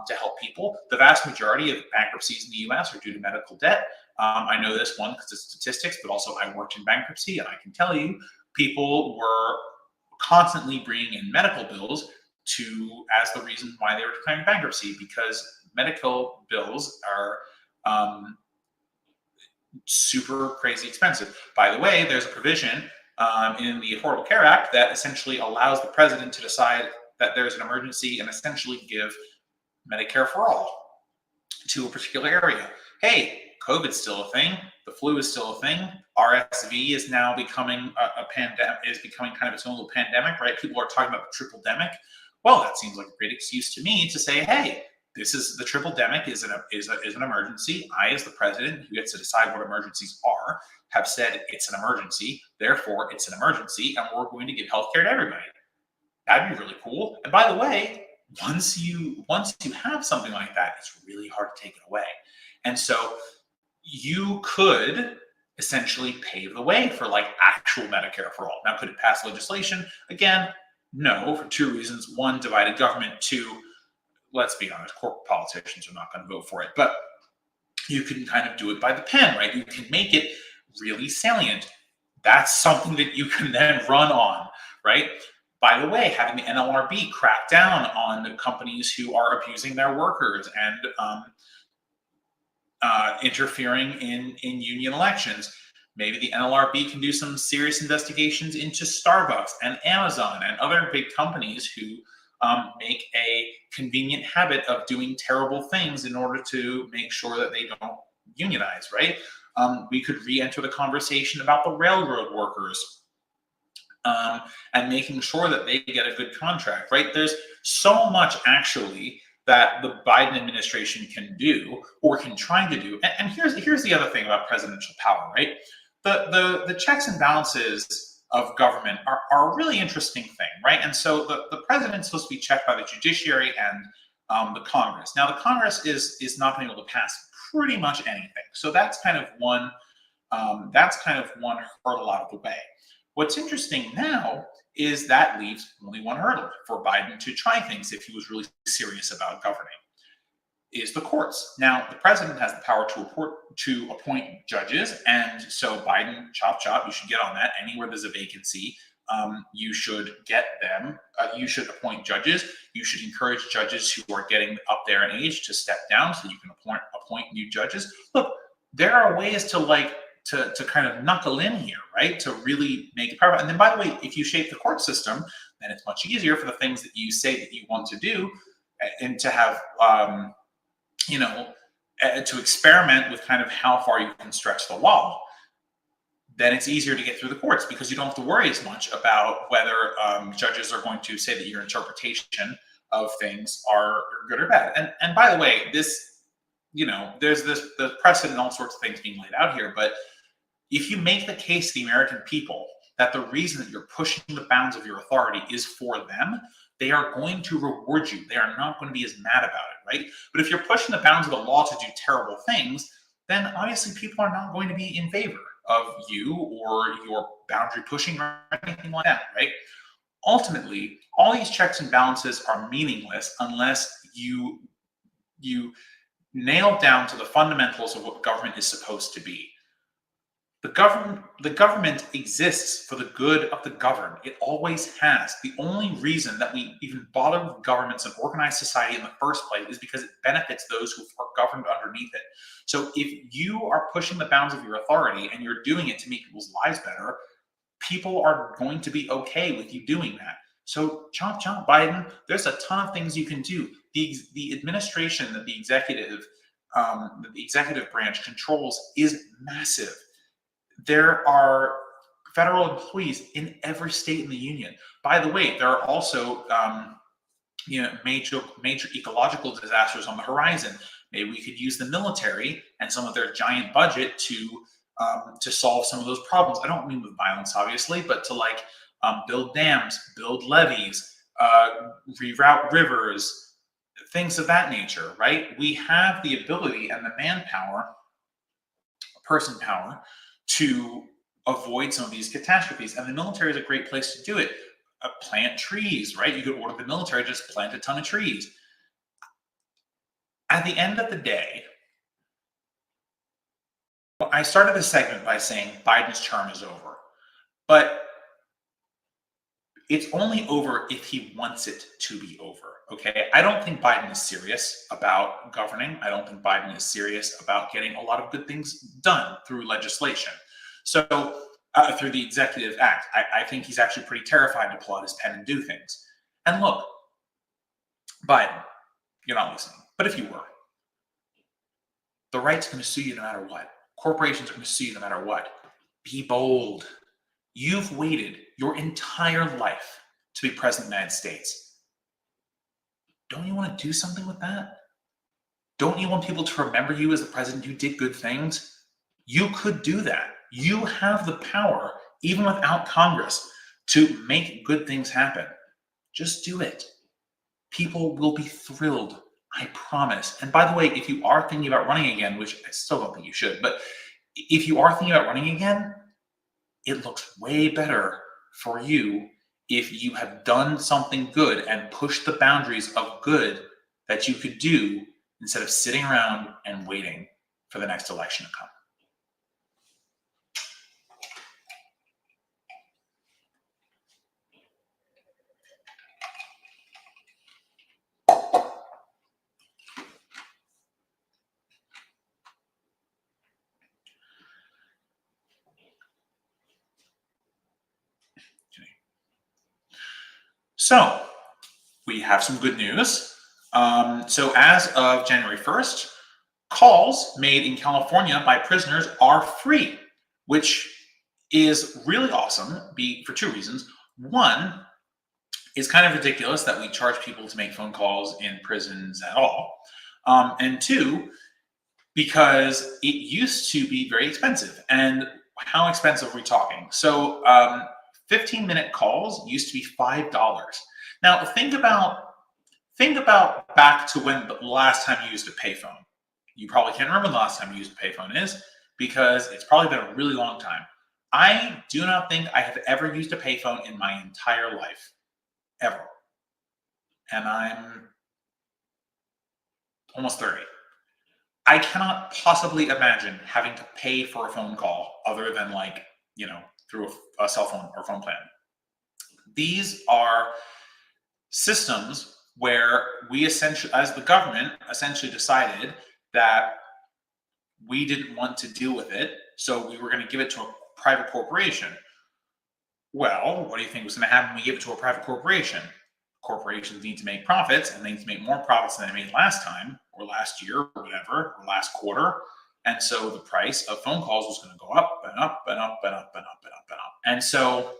to help people. The vast majority of bankruptcies in the U.S. are due to medical debt. I know this one because it's statistics, but also I worked in bankruptcy, and I can tell you people were constantly bringing in medical bills as the reason why they were declaring bankruptcy, because medical bills are super crazy expensive. By the way, there's a provision in the Affordable Care Act that essentially allows the president to decide that there's an emergency and essentially give Medicare for all to a particular area. Hey, COVID's still a thing. The flu is still a thing. RSV is now becoming a pandemic, is becoming kind of its own little pandemic, right? People are talking about the triple-demic. Well, that seems like a great excuse to me to say, hey, the triple-demic is an emergency. I, as the president, who gets to decide what emergencies are, have said it's an emergency. Therefore, it's an emergency, and we're going to give healthcare to everybody. That'd be really cool. And by the way, once you have something like that, it's really hard to take it away. And so you could essentially pave the way for like actual Medicare for all. Now, could it pass legislation? Again, no, for two reasons. One, divided government. Two, let's be honest, corporate politicians are not going to vote for it. But you can kind of do it by the pen, right? You can make it really salient. That's something that you can then run on, right? By the way, having the NLRB crack down on the companies who are abusing their workers and interfering in union elections. Maybe the NLRB can do some serious investigations into Starbucks and Amazon and other big companies who make a convenient habit of doing terrible things in order to make sure that they don't unionize, right? We could re-enter the conversation about the railroad workers and making sure that they get a good contract, right? There's so much actually that the Biden administration can do or can try to do. And here's the other thing about presidential power, right? The checks and balances of government are a really interesting thing, right? And so the president's supposed to be checked by the judiciary and the Congress. Now, the Congress is not being able to pass pretty much anything. So that's kind of one hurdle out of the way. What's interesting now is that leaves only one hurdle for Biden to try things if he was really serious about governing, is the courts. Now, the president has the power to appoint judges, and so Biden, chop, you should get on that. Anywhere there's a vacancy, you should get them. You should appoint judges. You should encourage judges who are getting up there in age to step down so you can appoint new judges. Look, there are ways to kind of knuckle in here, right? To really make it powerful. And then, by the way, if you shape the court system, then it's much easier for the things that you say that you want to do and to have, to experiment with kind of how far you can stretch the law. Then it's easier to get through the courts because you don't have to worry as much about whether judges are going to say that your interpretation of things are good or bad. And by the way, there's the precedent and all sorts of things being laid out here, but if you make the case to the American people that the reason that you're pushing the bounds of your authority is for them, they are going to reward you. They are not going to be as mad about it, right? But if you're pushing the bounds of the law to do terrible things, then obviously people are not going to be in favor of you or your boundary pushing or anything like that, right? ultimately, all these checks and balances are meaningless unless you nail down to the fundamentals of what government is supposed to be. The government exists for the good of the governed. It always has. The only reason that we even bother with governments and organized society in the first place is because it benefits those who are governed underneath it. So if you are pushing the bounds of your authority and you're doing it to make people's lives better, people are going to be okay with you doing that. So chomp chomp, Biden. There's a ton of things you can do. The administration that the executive branch controls is massive. There are federal employees in every state in the union. By the way, there are also major ecological disasters on the horizon. Maybe we could use the military and some of their giant budget to solve some of those problems. I don't mean with violence, obviously, but to build dams, build levees, reroute rivers, things of that nature, right? We have the ability and the manpower, person power, to avoid some of these catastrophes. And the military is a great place to do it. Plant trees, right? You could order the military to just plant a ton of trees. At the end of the day, I started this segment by saying Biden's term is over. But it's only over if he wants it to be over, okay? I don't think Biden is serious about governing. I don't think Biden is serious about getting a lot of good things done through legislation. So through the Executive Act, I think he's actually pretty terrified to pull out his pen and do things. And look, Biden, you're not listening, but if you were, the right's going to sue you no matter what. Corporations are going to sue you no matter what. Be bold. You've waited your entire life to be president of the United States. Don't you want to do something with that? Don't you want people to remember you as the president who did good things? You could do that. You have the power, even without Congress, to make good things happen. Just do it. People will be thrilled. I promise. And by the way, if you are thinking about running again, which I still don't think you should, but if you are thinking about running again, it looks way better for you if you have done something good and pushed the boundaries of good that you could do instead of sitting around and waiting for the next election to come. So we have some good news. So as of January 1st, calls made in California by prisoners are free, which is really awesome for two reasons. One, it's kind of ridiculous that we charge people to make phone calls in prisons at all. And two, because it used to be very expensive. And how expensive are we talking? So 15-minute calls used to be $5. Now think about back to when the last time you used a payphone. You probably can't remember the last time you used a payphone is, because it's probably been a really long time. I do not think I have ever used a payphone in my entire life, ever. And I'm almost 30. I cannot possibly imagine having to pay for a phone call other than through a cell phone or phone plan. These are systems where we essentially, as the government, essentially decided that we didn't want to deal with it, so we were going to give it to a private corporation. Well, what do you think was going to happen when we give it to a private corporation? Corporations need to make profits, and they need to make more profits than they made last time, or last year, or whatever, or last quarter. And so the price of phone calls was going to go up and up and up and up and up and up and up. And so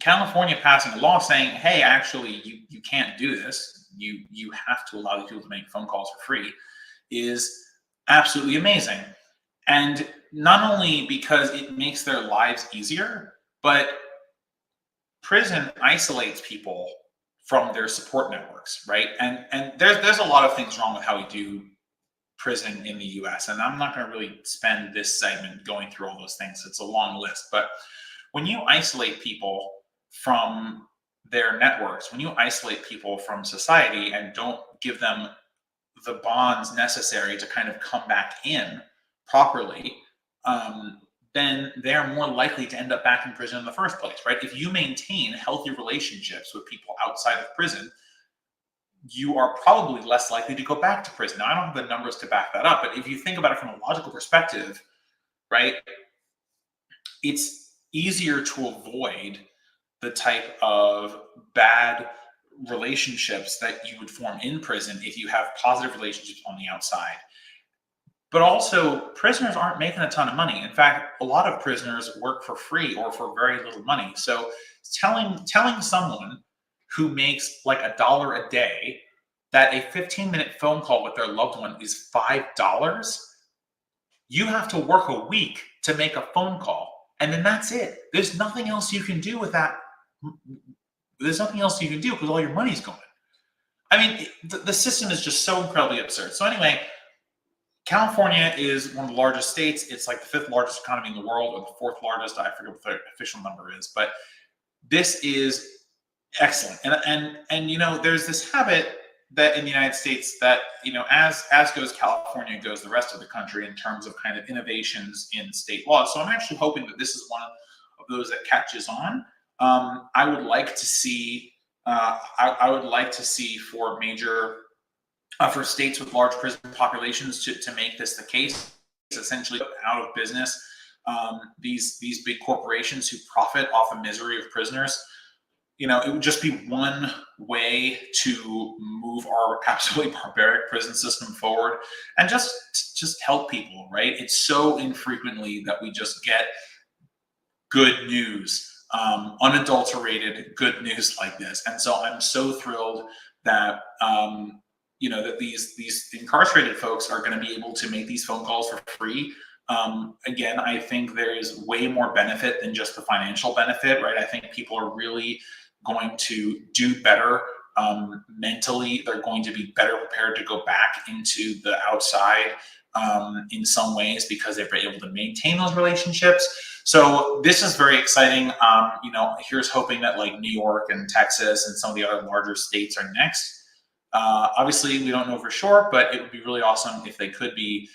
California passing a law saying, hey, actually, you can't do this. You have to allow these people to make phone calls for free is absolutely amazing. And not only because it makes their lives easier, but prison isolates people from their support networks, right? And there's a lot of things wrong with how we do prison in the US. And I'm not going to really spend this segment going through all those things. It's a long list. But when you isolate people from their networks, when you isolate people from society and don't give them the bonds necessary to kind of come back in properly, then they're more likely to end up back in prison in the first place, right? If you maintain healthy relationships with people outside of prison, you are probably less likely to go back to prison. Now, I don't have the numbers to back that up, but if you think about it from a logical perspective, right, it's easier to avoid the type of bad relationships that you would form in prison if you have positive relationships on the outside. But also, prisoners aren't making a ton of money. In fact, a lot of prisoners work for free or for very little money. So telling someone who makes like $1 a day that a 15-minute phone call with their loved one is $5, you have to work a week to make a phone call. And then that's it. There's nothing else you can do with that. There's nothing else you can do because all your money's going. I mean, the system is just so incredibly absurd. So anyway, California is one of the largest states. It's like the 5th largest economy in the world, or the 4th largest. I forget what the official number is, but this is excellent. And you know, there's this habit that in the United States that, you know, as goes California, goes the rest of the country in terms of kind of innovations in state laws. So I'm actually hoping that this is one of those that catches on. I would like to see. I would like to see for major for states with large prison populations to make this the case. It's essentially out of business these big corporations who profit off the misery of prisoners. You know, it would just be one way to move our absolutely barbaric prison system forward and just help people, right? It's so infrequently that we just get good news, unadulterated good news like this. And so I'm so thrilled that you know, that these incarcerated folks are going to be able to make these phone calls for free. Again, I think there is way more benefit than just the financial benefit, right? I think people are really going to do better mentally. They're going to be better prepared to go back into the outside in some ways because they've been able to maintain those relationships. So this is very exciting. You know, here's hoping that like New York and Texas and some of the other larger states are next. Obviously, we don't know for sure, but it would be really awesome if they could be.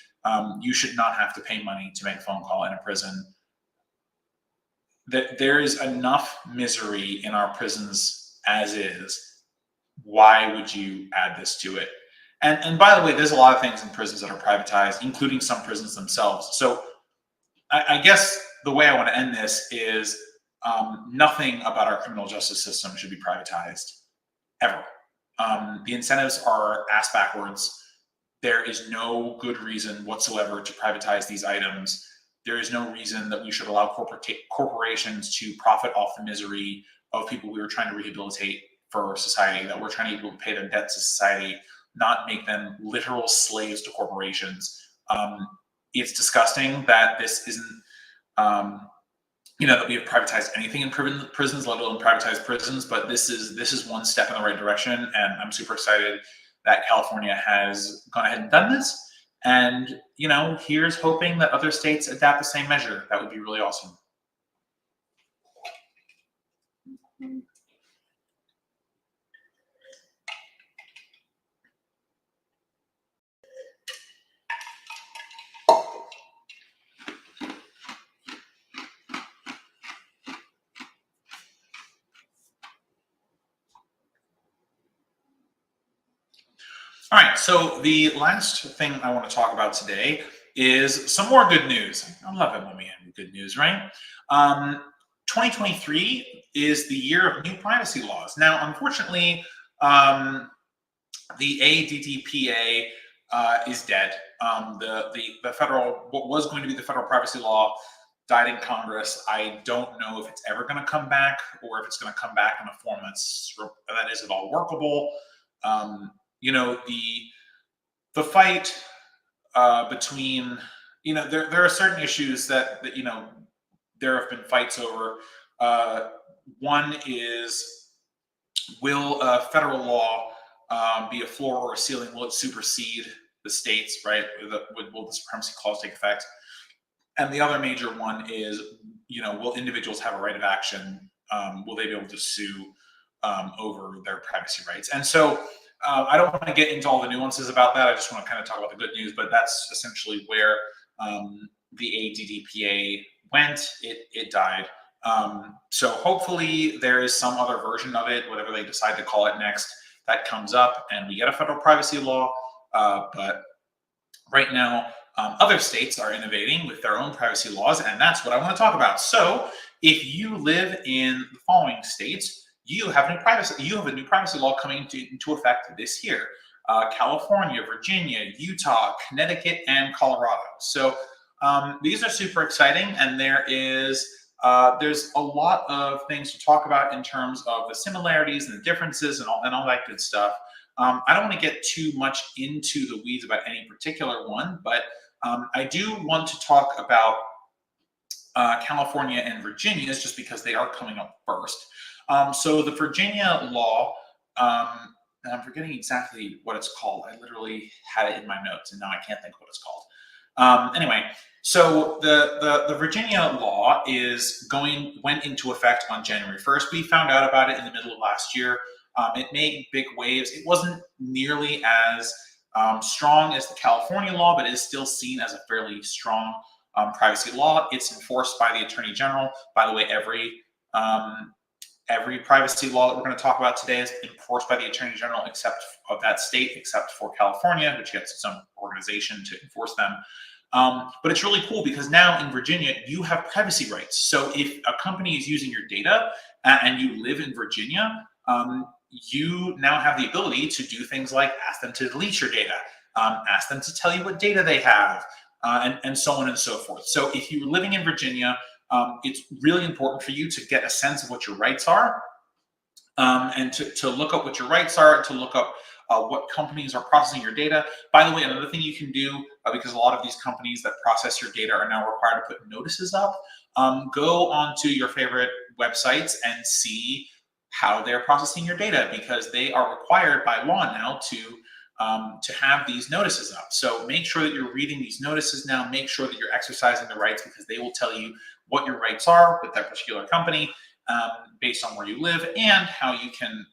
You should not have to pay money to make a phone call in a prison. That there is enough misery in our prisons as is. Why would you add this to it? And by the way, there's a lot of things in prisons that are privatized, including some prisons themselves. So I guess the way I want to end this is nothing about our criminal justice system should be privatized ever. The incentives are ass backwards. There is no good reason whatsoever to privatize these items. There is no reason that we should allow corporations to profit off the misery of people we were trying to rehabilitate for society, that we're trying to be able to pay their debts to society, not make them literal slaves to corporations. It's disgusting that this isn't, you know, that we have privatized anything in prisons, let alone privatized prisons. But this is one step in the right direction, and I'm super excited that California has gone ahead and done this. And you know, here's hoping that other states adapt the same measure. That would be really awesome. All right, so the last thing I want to talk about today is some more good news. I love it when we end with good news, right? 2023 is the year of new privacy laws. Now, unfortunately, the ADTPA is dead. The federal, what was going to be the federal privacy law, died in Congress. I don't know if it's ever going to come back, or if it's going to come back in a form that is at all workable. You know, the fight between, you know, there are certain issues that you know, there have been fights over. One is, will federal law be a floor or a ceiling? Will it supersede the states, right? Will the supremacy clause take effect? And the other major one is, you know, will individuals have a right of action? Will they be able to sue over their privacy rights. And so I don't want to get into all the nuances about that. I just want to kind of talk about the good news, but that's essentially where the ADDPA went. It died. So hopefully there is some other version of it, whatever they decide to call it next, that comes up and we get a federal privacy law. But right now, other states are innovating with their own privacy laws, and that's what I want to talk about. So if you live in the following states, you have a new privacy law coming into effect this year. California, Virginia, Utah, Connecticut, and Colorado. So these are super exciting, and there's a lot of things to talk about in terms of the similarities and the differences and all that good stuff. I don't want to get too much into the weeds about any particular one, but I do want to talk about California and Virginia just because they are coming up first. So the Virginia law, and I'm forgetting exactly what it's called. I literally had it in my notes, and now I can't think what it's called. Anyway, so the Virginia law went into effect on January 1st. We found out about it in the middle of last year. It made big waves. It wasn't nearly as strong as the California law, but it is still seen as a fairly strong privacy law. It's enforced by the Attorney General. By the way, every privacy law that we're going to talk about today is enforced by the Attorney General of that state, except for California, which gets its own organization to enforce them. But it's really cool because now in Virginia, you have privacy rights. So if a company is using your data and you live in Virginia, you now have the ability to do things like ask them to delete your data, ask them to tell you what data they have, and so on and so forth. So if you're living in Virginia, it's really important for you to get a sense of what your rights are, and to look up what your rights are, to look up what companies are processing your data. By the way, another thing you can do, because a lot of these companies that process your data are now required to put notices up, go onto your favorite websites and see how they're processing your data, because they are required by law now to have these notices up. So make sure that you're reading these notices now. Make sure that you're exercising the rights, because they will tell you what your rights are with that particular company, based on where you live and how you can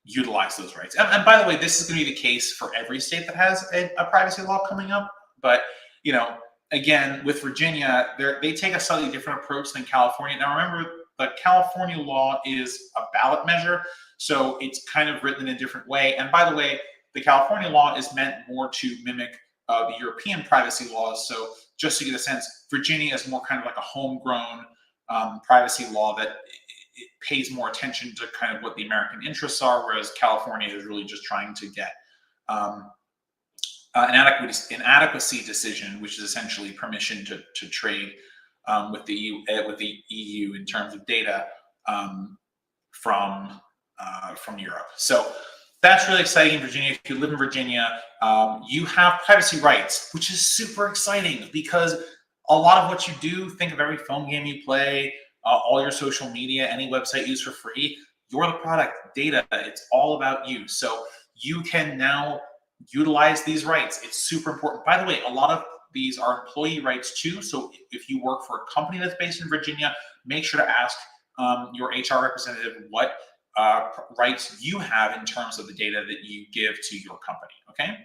utilize those rights. And by the way, this is going to be the case for every state that has a privacy law coming up. But again, with Virginia, they take a slightly different approach than California. Now, remember, the California law is a ballot measure, so it's kind of written in a different way. And by the way, the California law is meant more to mimic the European privacy laws. So just to get a sense, Virginia is more kind of like a homegrown privacy law that it pays more attention to kind of what the American interests are, whereas California is really just trying to get an adequacy decision, which is essentially permission to trade with the EU in terms of data from Europe. So that's really exciting in Virginia. If you live in Virginia, you have privacy rights, which is super exciting, because a lot of what you do, think of every phone game you play, all your social media, any website used for free, you're the product, data, it's all about you. So you can now utilize these rights. It's super important. By the way, a lot of these are employee rights too. So if you work for a company that's based in Virginia, make sure to ask your HR representative what rights you have in terms of the data that you give to your company. Okay.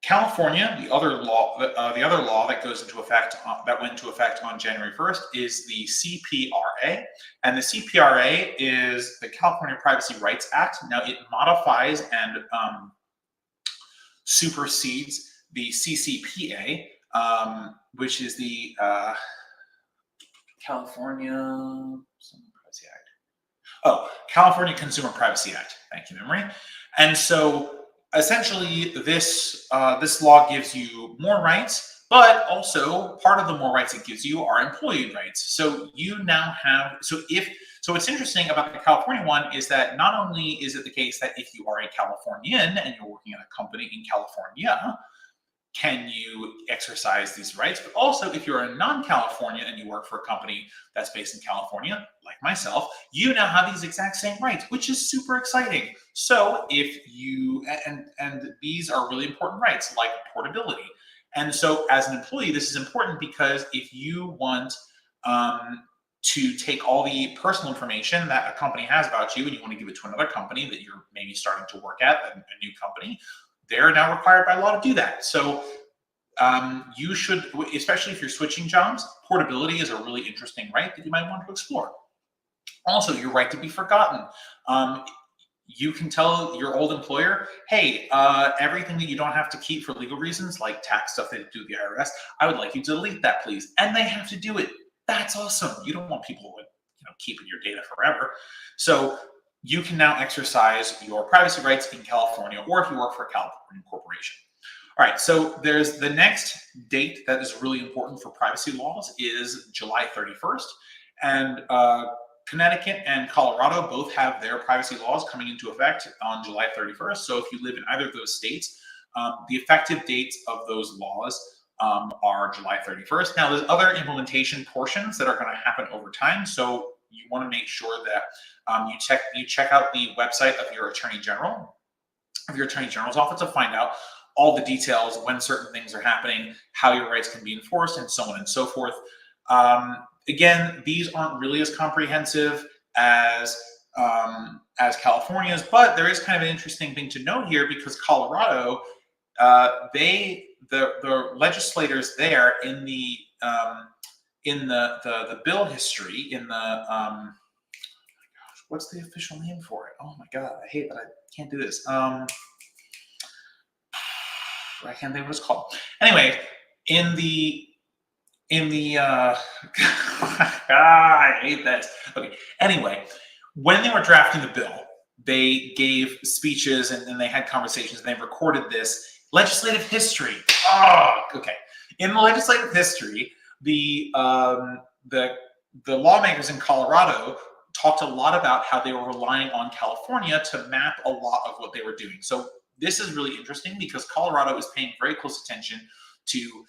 California, the other law that goes into effect that went into effect on January 1st is the CPRA, and the CPRA is the California Privacy Rights Act. Now it modifies and supersedes the CCPA, which is the California Privacy Act. Oh, California Consumer Privacy Act. Thank you, memory. And so essentially, this law gives you more rights, but also part of the more rights it gives you are employee rights. So you now have so what's interesting about the California one is that not only is it the case that if you are a Californian and you're working at a company in California, can you exercise these rights, but also if you're a non-California and you work for a company that's based in California, like myself, you now have these exact same rights, which is super exciting. So if you, and these are really important rights, like portability. And so as an employee, this is important because if you want to take all the personal information that a company has about you and you want to give it to another company that you're maybe starting to work at, a new company, they're now required by law to do that. So you should, especially if you're switching jobs, portability is a really interesting right that you might want to explore. Also, your right to be forgotten. You can tell your old employer, hey, everything that you don't have to keep for legal reasons, like tax stuff they do the IRS, I would like you to delete that, please. And they have to do it. That's awesome. You don't want people, keeping your data forever. So you can now exercise your privacy rights in California, or if you work for a California corporation. All right, so there's the next date that is really important for privacy laws is July 31st. And Connecticut and Colorado both have their privacy laws coming into effect on July 31st. So if you live in either of those states, the effective dates of those laws are July 31st. Now, there's other implementation portions that are going to happen over time. So you want to make sure that you check out the website of your Attorney General, of your Attorney General's office, to find out all the details, when certain things are happening, how your rights can be enforced, and so on and so forth. Again, these aren't really as comprehensive as California's, but there is kind of an interesting thing to note here, because Colorado, the legislators there in the bill history, in the what's the official name for it? Oh my God, I hate that I can't do this. I can't think what it's called. Anyway, I hate this. Okay. Anyway, when they were drafting the bill, they gave speeches and they had conversations, and they recorded this legislative history. Oh, okay. In the legislative history, the lawmakers in Colorado talked a lot about how they were relying on California to map a lot of what they were doing. So this is really interesting, because Colorado is paying very close attention to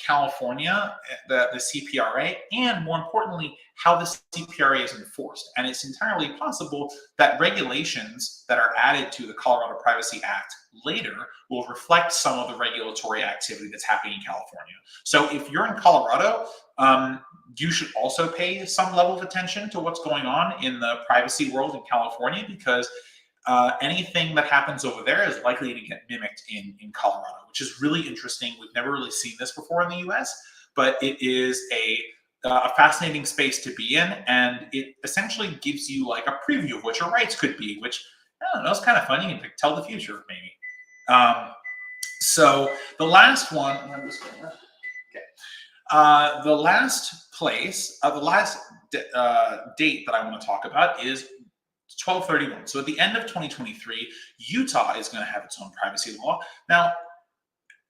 California, the CPRA, and more importantly, how the CPRA is enforced. And it's entirely possible that regulations that are added to the Colorado Privacy Act later will reflect some of the regulatory activity that's happening in California. So if you're in Colorado, you should also pay some level of attention to what's going on in the privacy world in California, because anything that happens over there is likely to get mimicked in Colorado, which is really interesting. We've never really seen this before in the US, but it is a fascinating space to be in, and it essentially gives you like a preview of what your rights could be, which, I don't know, it's kind of fun. You can tell the future, maybe. So the last one, I'm just going to, okay. The last place, the last date that I want to talk about is 12/31. So at the end of 2023, Utah is going to have its own privacy law. Now,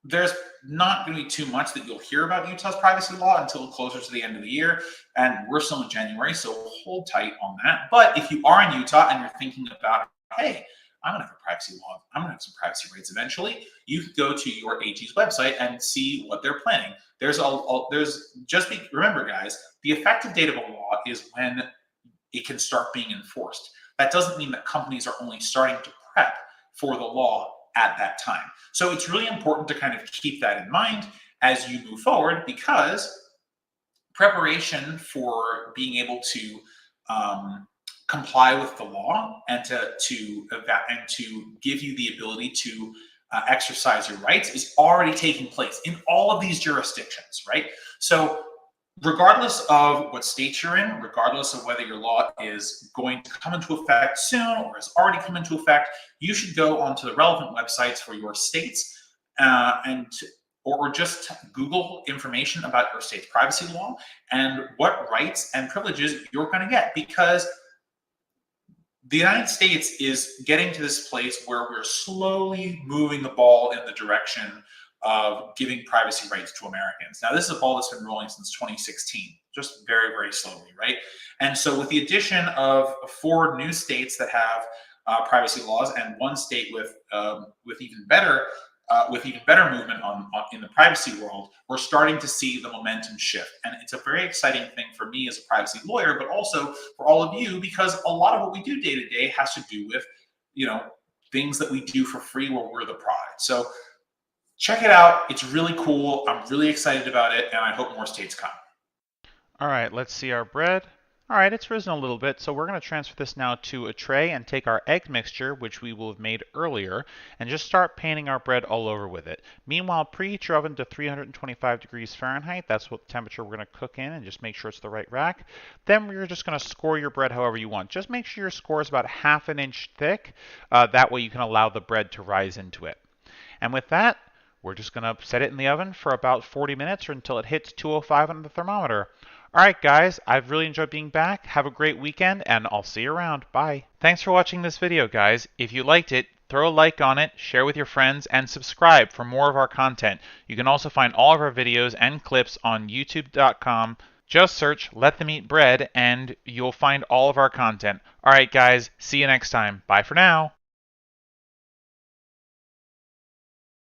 there's not going to be too much that you'll hear about Utah's privacy law until closer to the end of the year, and we're still in January, so hold tight on that. But if you are in Utah and you're thinking about, hey, I'm going to have a privacy law, I'm going to have some privacy rights eventually, you can go to your AG's website and see what they're planning. Remember, guys, the effective date of a law is when it can start being enforced. That doesn't mean that companies are only starting to prep for the law at that time. So it's really important to kind of keep that in mind as you move forward, because preparation for being able to comply with the law and to give you the ability to exercise your rights is already taking place in all of these jurisdictions, right? So regardless of what state you're in, regardless of whether your law is going to come into effect soon or has already come into effect, you should go onto the relevant websites for your states or just Google information about your state's privacy law and what rights and privileges you're going to get, because the United States is getting to this place where we're slowly moving the ball in the direction of giving privacy rights to Americans. Now, this is a ball that's been rolling since 2016, just very, very slowly, right? And so with the addition of 4 new states that have privacy laws and 1 state with even better movement in the privacy world, we're starting to see the momentum shift. And it's a very exciting thing for me as a privacy lawyer, but also for all of you, because a lot of what we do day to day has to do with, things that we do for free where we're the product. So check it out. It's really cool. I'm really excited about it, and I hope more states come. All right, let's see our bread. All right, it's risen a little bit, so we're going to transfer this now to a tray and take our egg mixture, which we will have made earlier, and just start painting our bread all over with it. Meanwhile, preheat your oven to 325 degrees Fahrenheit. That's what temperature we're going to cook in, and just make sure it's the right rack. Then you're just going to score your bread however you want. Just make sure your score is about ½ an inch thick. That way you can allow the bread to rise into it. And with that, we're just going to set it in the oven for about 40 minutes or until it hits 205 on the thermometer. All right, guys, I've really enjoyed being back. Have a great weekend, and I'll see you around. Bye. Thanks for watching this video, guys. If you liked it, throw a like on it, share with your friends, and subscribe for more of our content. You can also find all of our videos and clips on youtube.com. Just search Let Them Eat Bread, and you'll find all of our content. All right, guys, see you next time. Bye for now.